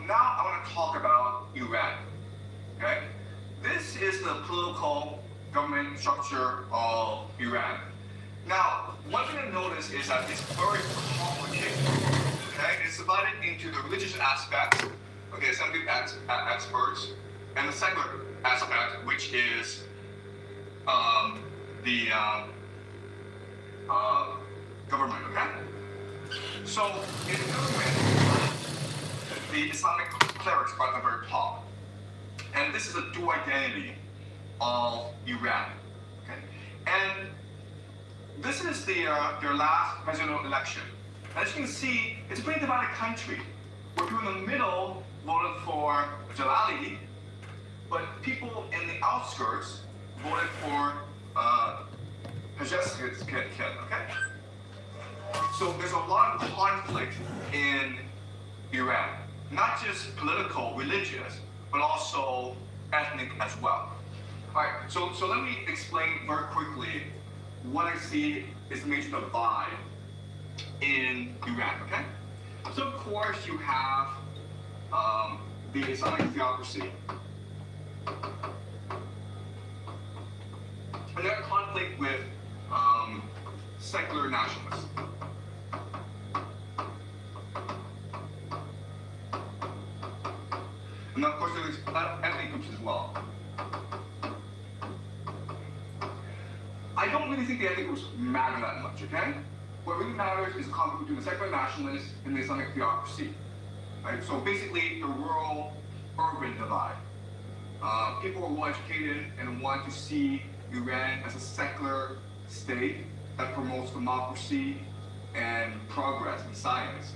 now I want to talk about Iran. Okay? This is the political government structure of Iran. Now, one thing to notice is that it's very complicated. Okay, it's divided into the religious aspect, okay, assembly experts, and the secular aspect, which is the government. Okay, so in the government, the Islamic clerics are at the very top, and this is a dual identity of Iran. Okay, and this is their last presidential election. As you can see, it's a pretty divided country, where people in the middle voted for Jalali, but people in the outskirts voted for Pezeshkian, okay? So there's a lot of conflict in Iran, not just political, religious, but also ethnic as well. All right, so let me explain very quickly what I see is the major divide in Iran, okay? So of course you have the Islamic theocracy. And they're in conflict with secular nationalists. And then of course there's ethnic groups as well. I don't really think the ethnic groups matter that much, okay? What really matters is the conflict between the secular nationalists and the Islamic theocracy. Right? So basically, the rural-urban divide. People are well educated and want to see Iran as a secular state that promotes democracy and progress in science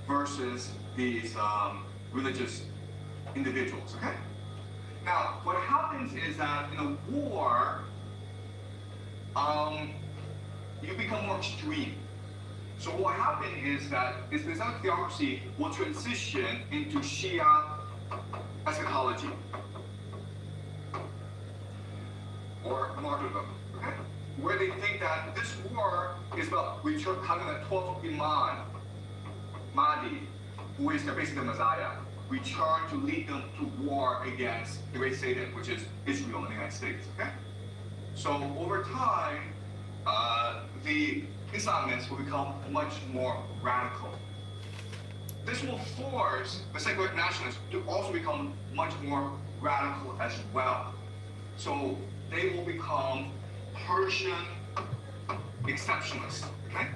versus these religious individuals, okay? Now, what happens is that in a war, you become more extreme. So what happened is that the Islamic theocracy will transition into Shia eschatology or martyrdom, okay? Where they think that this war is about having that 12th Imam, Mahdi, who is basically the Messiah, return to lead them to war against the great Satan, which is Israel and the United States, okay? So over time, the Islamists will become much more radical. This will force the secular nationalists to also become much more radical as well. So they will become Persian exceptionalists, okay?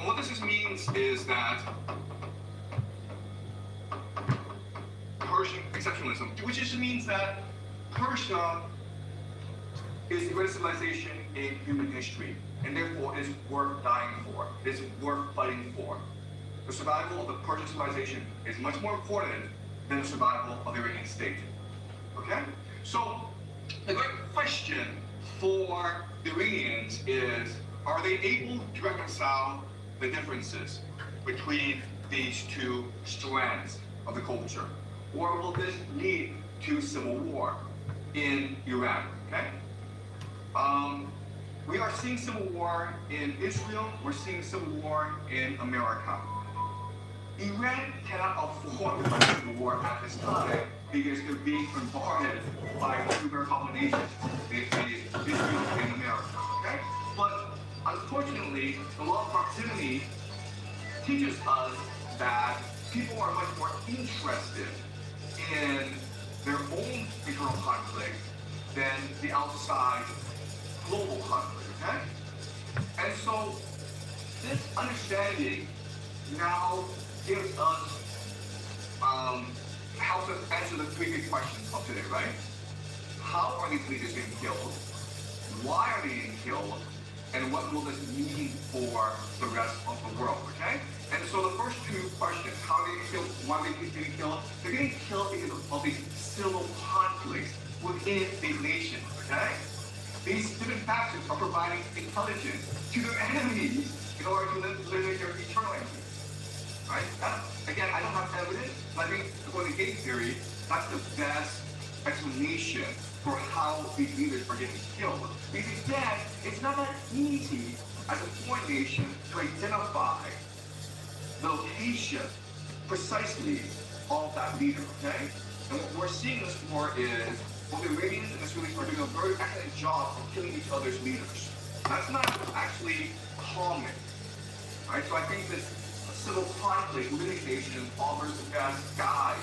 What this means is that Persian exceptionalism, which just means that Persia is the greatest civilization in human history. and therefore is worth dying for, is worth fighting for. The survival of the Persian civilization is much more important than the survival of the Iranian state. Okay? So the great question for the Iranians is, are they able to reconcile the differences between these two strands of the culture? Or will this lead to civil war in Iran? Okay? We are seeing civil war in Israel, we're seeing civil war in America. Iran cannot afford a civil war at this time because they're being bombarded by two very powerful nations, Israel and America. Okay? But unfortunately, the law of proximity teaches us that people are much more interested in their own internal conflict than the outside global conflict, okay? And so this understanding now gives us, helps us answer the three big questions of today, right? How are these leaders being killed? Why are they being killed? And what will this mean for the rest of the world, okay? And so the first two questions, how are they getting killed, why are they getting killed? They're getting killed because of these civil conflicts within these nations, okay? These different factions are providing intelligence to their enemies in order to live their eternal enemies, right? That, again, I don't have evidence, but I think according to game theory, that's the best explanation for how these leaders are getting killed. Because again, it's not that easy as a foreign nation to identify the location precisely of that leader, okay? And what we're seeing this for is well, the Iranians and the Israelis are doing a very excellent job of killing each other's leaders. That's not actually common, right? So I think this civil conflict within these nations offers the best guide,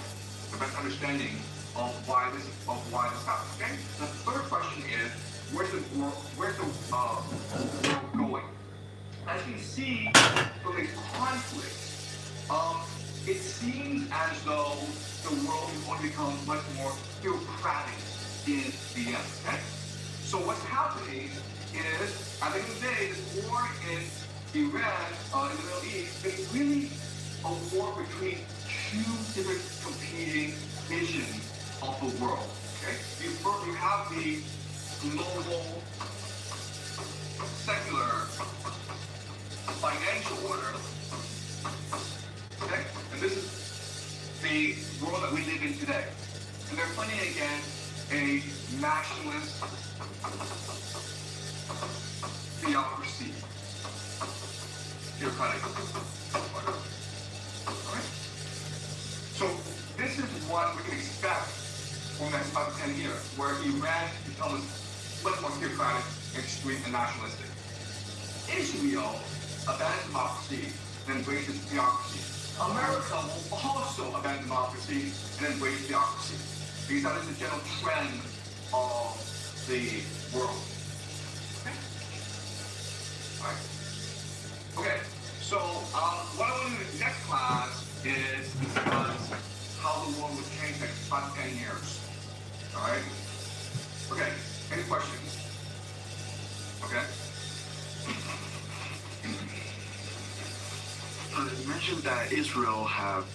the best understanding of why this happens. Okay. The third question is where's the world going? As you can see from these conflicts, it seems as though the world is going to become much more theocratic in the end. Okay? So what's happening is, at the end of the day, this war in Iran, in the Middle East, is really a war between two different competing visions of the world. Okay? You have the global secular financial order. Okay? And this is the world that we live in today. And they're fighting against a nationalist theocracy. Theocratic. Alright? So this is what we can expect for the next 5 to 10 years, where Iran becomes much more theocratic, extreme, and nationalistic. Israel abandons democracy and embraces theocracy. America will also abandon democracy and embrace theocracy, because that is the general trend of the world. Okay? Alright. Okay, so what I want to do in the next class is discuss how the world would change next 5 to 10 years. Alright? Okay, any questions? Okay? You mentioned that Israel have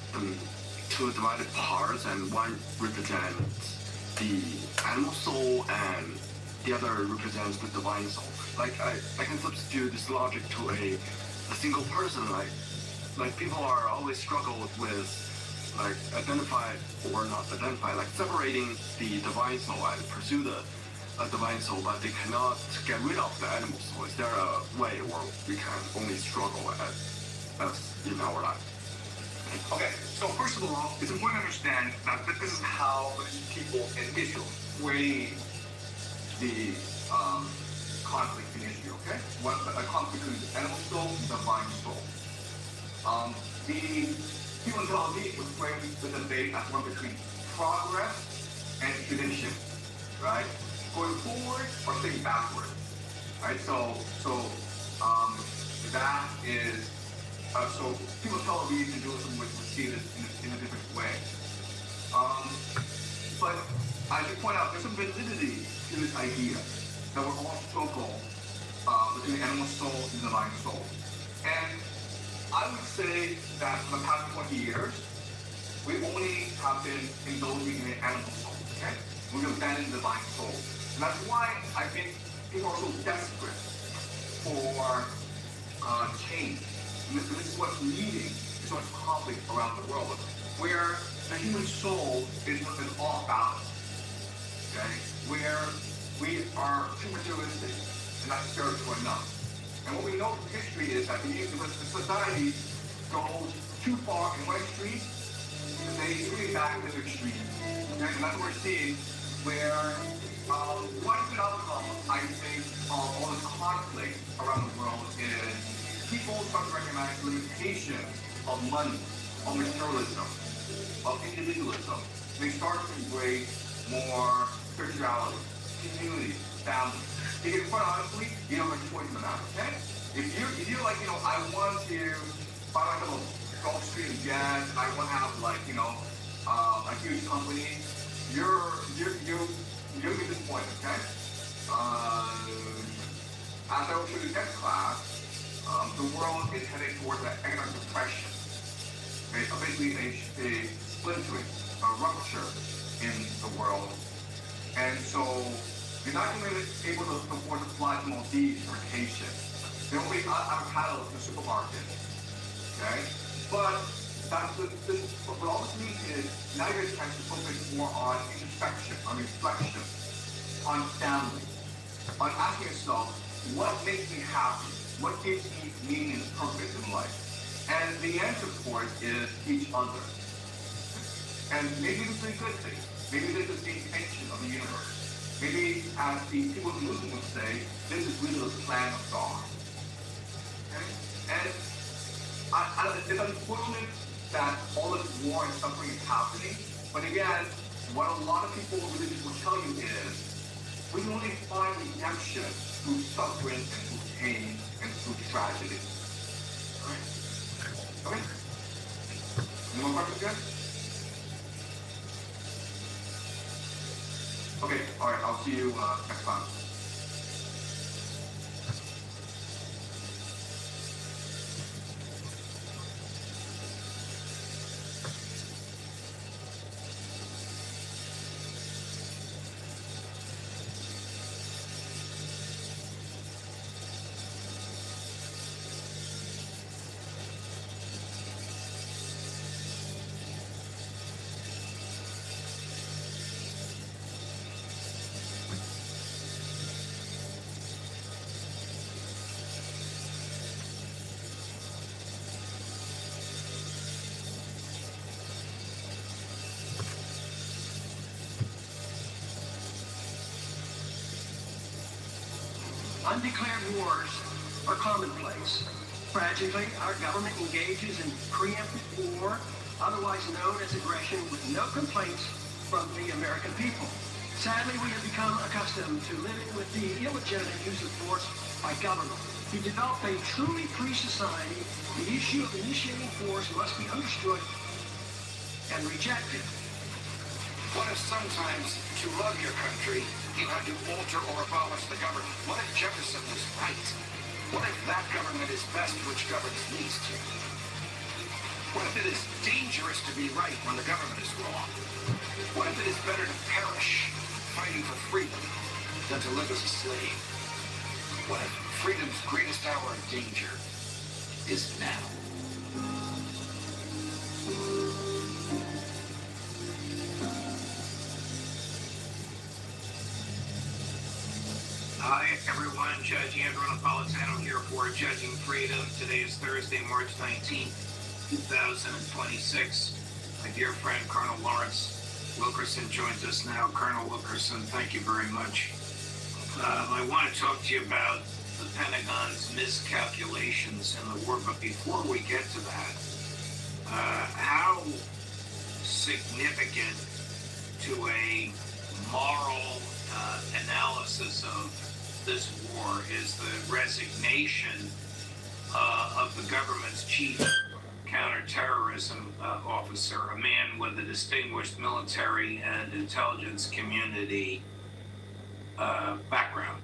two divided parts, and one represents the animal soul, and the other represents the divine soul. Like I can substitute this logic to a single person. Like people are always struggle with like identify or not identify, like separating the divine soul and pursue the divine soul, but they cannot get rid of the animal soul. Is there a way where we can only struggle as in our life? Okay, so first of all, it's important to understand that this is how people in Israel frame the conflict in Israel, okay? A conflict between the animal soul and the divine soul. The people in Tel Aviv would frame the debate as one between progress and tradition, right? Going forward or staying backward, right? So that is, so people in Tel Aviv and Jerusalem would see this in a different way. But I should point out, there's some validity to this idea that we're all struggle between the animal soul and the divine soul. And I would say that for the past 20 years, we only have been indulging in the animal soul, okay? We've abandoned the divine soul. And that's why I think people are so desperate for change. And this is what's leading to so much conflict around the world, where the human soul is off balance, okay? Where we are too materialistic and not spiritual enough. And what we know from history is that if the society goes too far in one extreme, they swing back to the other extreme. Okay? And that's what we're seeing, where one good outcome, I think, of all this conflict around the world is people start to recognize the limitations of money, of materialism, of individualism. They start to embrace more spirituality, community, family. Because quite honestly, you don't have a choice in the matter, okay? If you're like, I want to buy myself a Gulfstream jet, and I want to have a huge company, you're gonna be disappointed, okay? As I will show you next class, the world is heading towards an economic depression. Okay? Basically a splintering, a rupture in the world. And so you're not going to be able to afford to fly to Maldives for vacation. There won't be avocados in the supermarket. Okay? But what all this means is now you're trying to focus more on introspection, on reflection, on family, on asking yourself, what makes me happy? What gives me meaning and purpose in life? And the answer, of course, is each other. And maybe this is a good thing. Maybe this is the intention of the universe. Maybe, as the people in Muslim would say, this is really the plan of God. Okay? And it's unfortunate that all this war and suffering is happening. But again, what a lot of people in religion will tell you is, we can only find redemption through suffering and through pain and through tragedy. Alright? Okay? Any more questions, guys? Okay, alright, I'll see you next time. Undeclared wars are commonplace. Tragically, our government engages in preemptive war, otherwise known as aggression, with no complaints from the American people. Sadly, we have become accustomed to living with the illegitimate use of force by government. To develop a truly free society, the issue of initiating force must be understood and rejected. What if sometimes, to love your country, you had to alter or abolish the government? What if Jefferson was right? What if that government is best which governs least? What if it is dangerous to be right when the government is wrong? What if it is better to perish fighting for freedom than to live as a slave? What if freedom's greatest hour of danger is now? Hi, everyone. Judge Andrew Napolitano here for Judging Freedom. Today is Thursday, March 19th, 2026. My dear friend, Colonel Lawrence Wilkerson joins us now. Colonel Wilkerson, thank you very much. I want to talk to you about the Pentagon's miscalculations in the war, but before we get to that, how significant to a moral analysis of this war is the resignation of the government's chief counterterrorism officer, a man with a distinguished military and intelligence community background.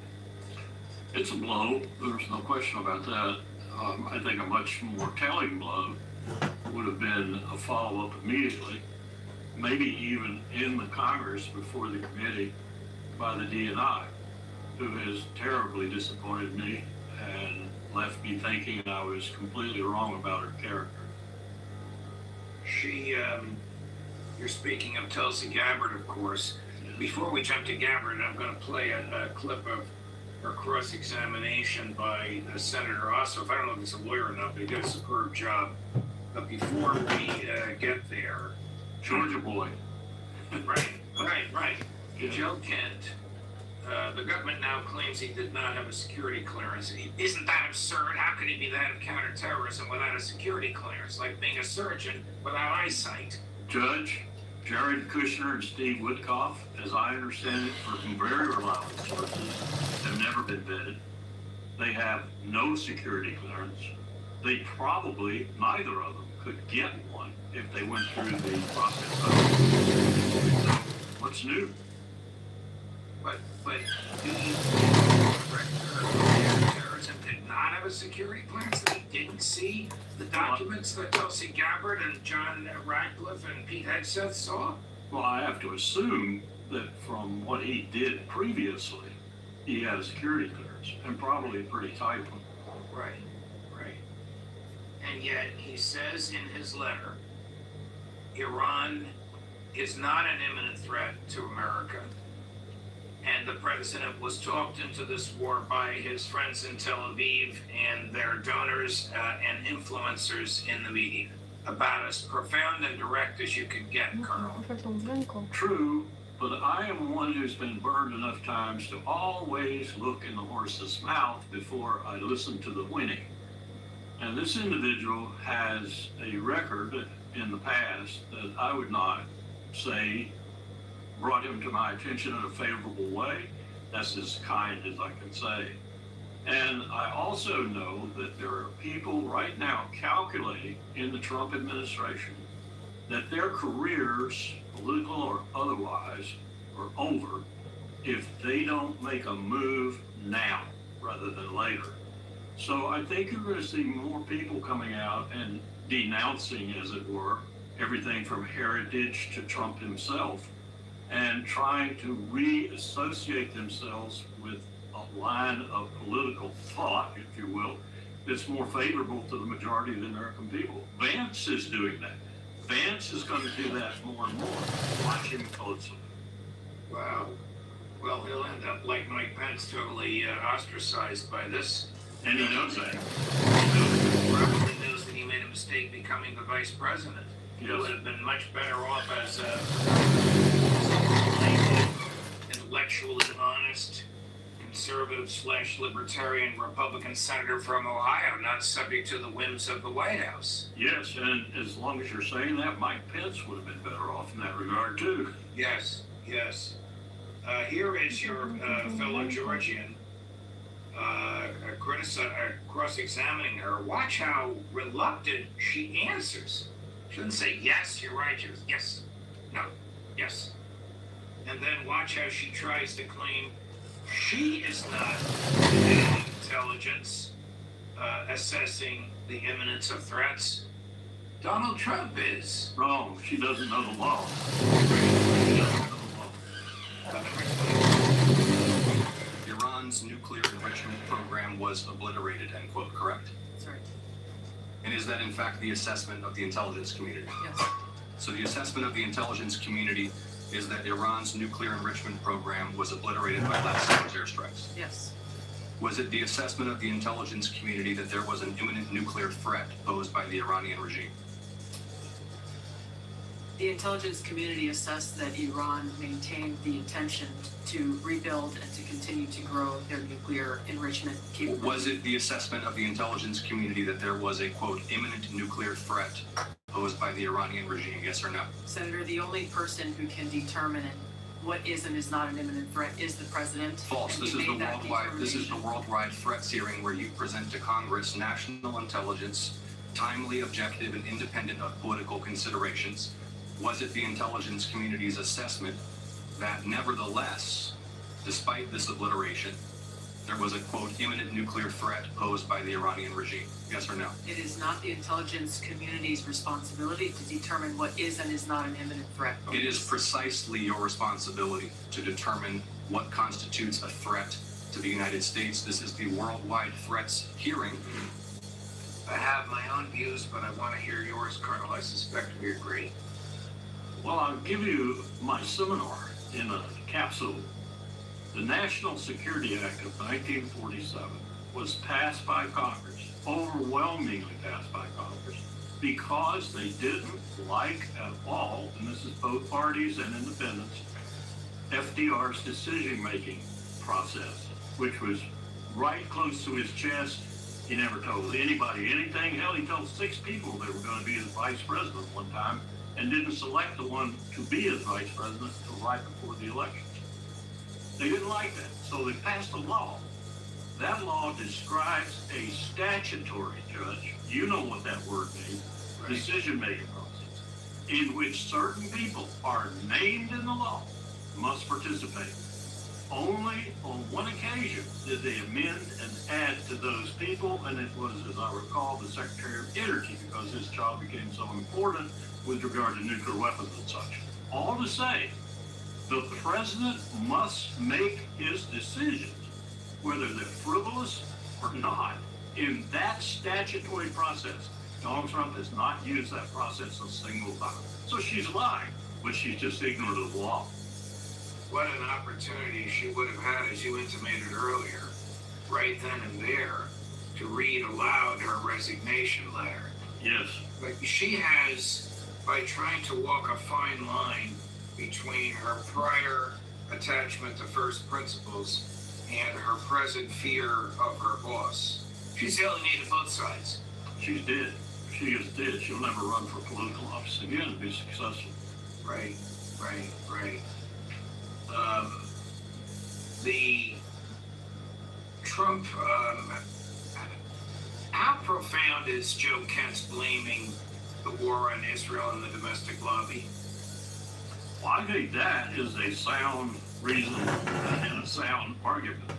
It's a blow. There's no question about that. I think a much more telling blow would have been a follow-up immediately, maybe even in the Congress before the committee by the DNI, who has terribly disappointed me and left me thinking I was completely wrong about her character. You're speaking of Tulsi Gabbard, of course. Before we jump to Gabbard, I'm going to play a clip of her cross-examination by Senator Ossoff. I don't know if he's a lawyer or not, but he did a superb job. But before we get there, Georgia boy. right. Joe Kent, the government now claims he did not have a security clearance. Isn't that absurd? How could he be the head of counterterrorism without a security clearance? Like being a surgeon without eyesight. Judge, Jared Kushner and Steve Woodcock, as I understand it, from very reliable sources, have never been vetted. They have no security clearance. They probably, neither of them, could get one if they went through the process. So, what's new? But do you think the director of terrorism did not have a security clearance, that he didn't see the documents that Tulsi Gabbard and John Ratcliffe and Pete Hegseth saw? Well, I have to assume that from what he did previously, he had a security clearance, and probably a pretty tight one. Right. And yet he says in his letter, Iran is not an imminent threat to America. And the president was talked into this war by his friends in Tel Aviv and their donors and influencers in the media. About as profound and direct as you could get, Colonel. True, but I am one who's been burned enough times to always look in the horse's mouth before I listen to the whinny. And this individual has a record in the past that I would not say brought him to my attention in a favorable way. That's as kind as I can say. And I also know that there are people right now calculating in the Trump administration that their careers, political or otherwise, are over if they don't make a move now rather than later. So I think you're going to see more people coming out and denouncing, as it were, everything from heritage to Trump himself, and trying to reassociate themselves with a line of political thought, if you will, that's more favorable to the majority of the American people. Vance is doing that. Vance is going to do that more and more. Watch him closely. Wow. Well, he'll end up like Mike Pence, totally ostracized by this. And he knows that. He probably knows that he made a mistake becoming the vice president. He would have been much better off as a intellectual and honest conservative/libertarian Republican senator from Ohio, not subject to the whims of the White House. Yes, and as long as you're saying that, Mike Pence would have been better off in that regard, too. Yes. Here is your fellow Georgian cross-examining her. Watch how reluctant she answers. She doesn't say, yes, you're right. She goes, yes, no, yes. And then watch how she tries to claim she is not intelligence assessing the imminence of threats. Donald Trump is. Wrong. She doesn't know the law. Iran's nuclear enrichment program was obliterated, end quote, correct? That's right. And is that in fact the assessment of the intelligence community? Yes. So the assessment of the intelligence community is that Iran's nuclear enrichment program was obliterated by last summer's airstrikes? Yes. Was it the assessment of the intelligence community that there was an imminent nuclear threat posed by the Iranian regime? The intelligence community assessed that Iran maintained the intention to rebuild and to continue to grow their nuclear enrichment capability. Was it the assessment of the intelligence community that there was a, quote, imminent nuclear threat posed by the Iranian regime, yes or no? Senator, the only person who can determine what is and is not an imminent threat is the president. False. This is the worldwide threats hearing where you present to Congress national intelligence, timely, objective, and independent of political considerations. Was it the intelligence community's assessment that nevertheless, despite this obliteration, there was a, quote, imminent nuclear threat posed by the Iranian regime? Yes or no? It is not the intelligence community's responsibility to determine what is and is not an imminent threat. It is precisely your responsibility to determine what constitutes a threat to the United States. This is the Worldwide Threats hearing. I have my own views, but I want to hear yours, Colonel. I suspect we agree. Well, I'll give you my seminar in a capsule. The National Security Act of 1947 was passed by Congress, overwhelmingly passed by Congress, because they didn't like at all, and this is both parties and independents, FDR's decision-making process, which was right close to his chest. He never told anybody anything. Hell, he told 6 people they were going to be his vice president one time and didn't select the one to be his vice president until right before the election. They didn't like that, so they passed a law. That law describes a statutory, Judge, you know what that word means, decision-making process, in which certain people are named in the law, must participate. Only on one occasion did they amend and add to those people, and it was, as I recall, the Secretary of Energy, because his job became so important with regard to nuclear weapons and such. All to say, the president must make his decisions, whether they're frivolous or not, in that statutory process. Donald Trump has not used that process a single time. So she's lying, but she's just ignorant of the law. What an opportunity she would have had, as you intimated earlier, right then and there, to read aloud her resignation letter. Yes. But she has, by trying to walk a fine line between her prior attachment to first principles and her present fear of her boss, she's alienated both sides. She's dead. She is dead. She'll never run for political office again and be successful. Right. The Trump, how profound is Joe Kent's blaming the war on Israel and the domestic lobby? Well, I think that is a sound reason and a sound argument.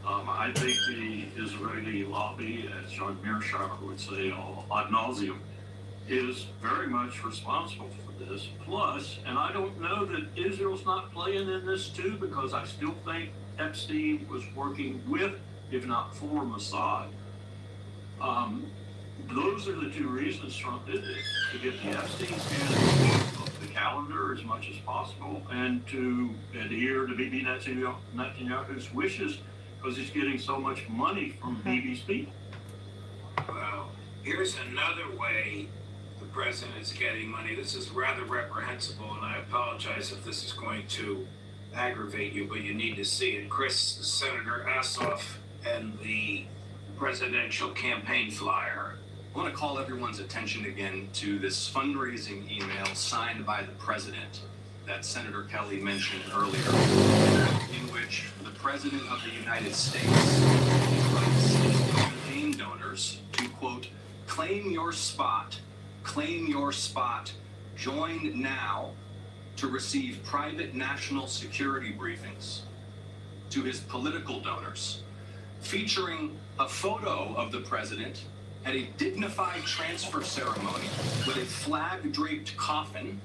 I think the Israeli lobby, as John Mearsheimer would say ad nauseum, is very much responsible for this. Plus, and I don't know that Israel's not playing in this too, because I still think Epstein was working with, if not for, Mossad. Those are the 2 reasons Trump did this, to get the Epstein scandal off the calendar as much as possible and to adhere to Bibi Netanyahu's wishes, because he's getting so much money from Bibi's people. Well, here's another way the president is getting money. This is rather reprehensible, and I apologize if this is going to aggravate you, but you need to see it. Chris, Senator Assoff, and the presidential campaign flyer. I want to call everyone's attention again to this fundraising email signed by the president that Senator Kelly mentioned earlier, in which the President of the United States invites his campaign donors to, quote, claim your spot, join now to receive private national security briefings, to his political donors, featuring a photo of the president at a dignified transfer ceremony with a flag-draped coffin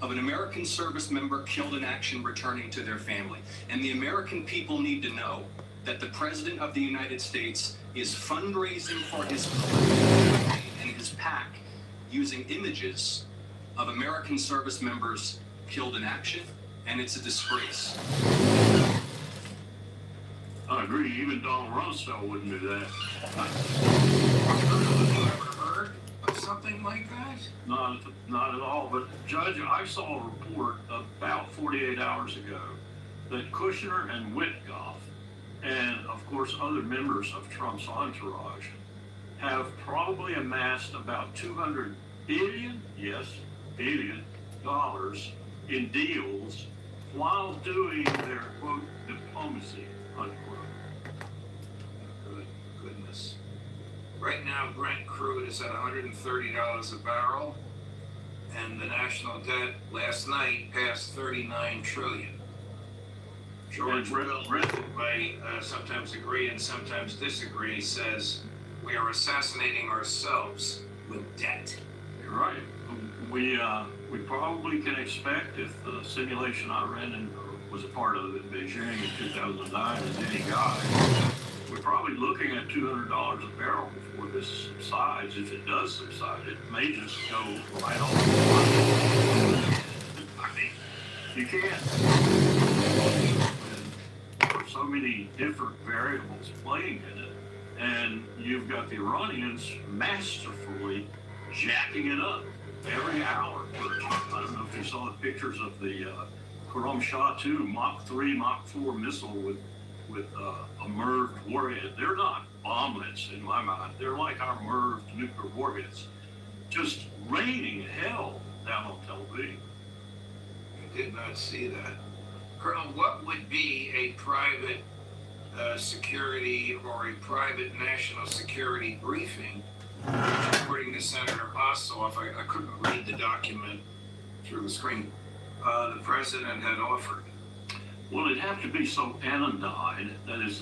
of an American service member killed in action returning to their family. And the American people need to know that the President of the United States is fundraising for his campaign and his PAC using images of American service members killed in action, and it's a disgrace. I agree, even Donald Rumsfeld wouldn't do that. Have you ever heard of something like that? Not at all, but Judge, I saw a report about 48 hours ago that Kushner and Witkoff, and of course other members of Trump's entourage, have probably amassed about $200 billion, yes, billion dollars in deals while doing their, quote, diplomacy, unquote. Goodness. Right now, Brent crude is at $130 a barrel, and the national debt last night passed $39 trillion. George And Will, I sometimes agree and sometimes disagree, says we are assassinating ourselves with debt. You're right. We probably can expect, if the simulation I ran and was a part of in Beijing in 2009 is any guide, we're probably looking at $200 a barrel before this subsides. If it does subside, it may just go right off. I mean, you can't. There are so many different variables playing in it, and you've got the Iranians masterfully jacking it up every hour. I don't know if you saw the pictures of the Khurram Shah 2 Mach 3, Mach 4 missile with a MIRV warhead. They're not bomblets in my mind. They're like our MIRV nuclear warheads, just raining hell down on Tel Aviv. I did not see that. Colonel, what would be a private security or a private national security briefing? According to Senator Ossoff, I couldn't read the document through the screen, the president had offered. Well, it'd have to be so anodyne, that is to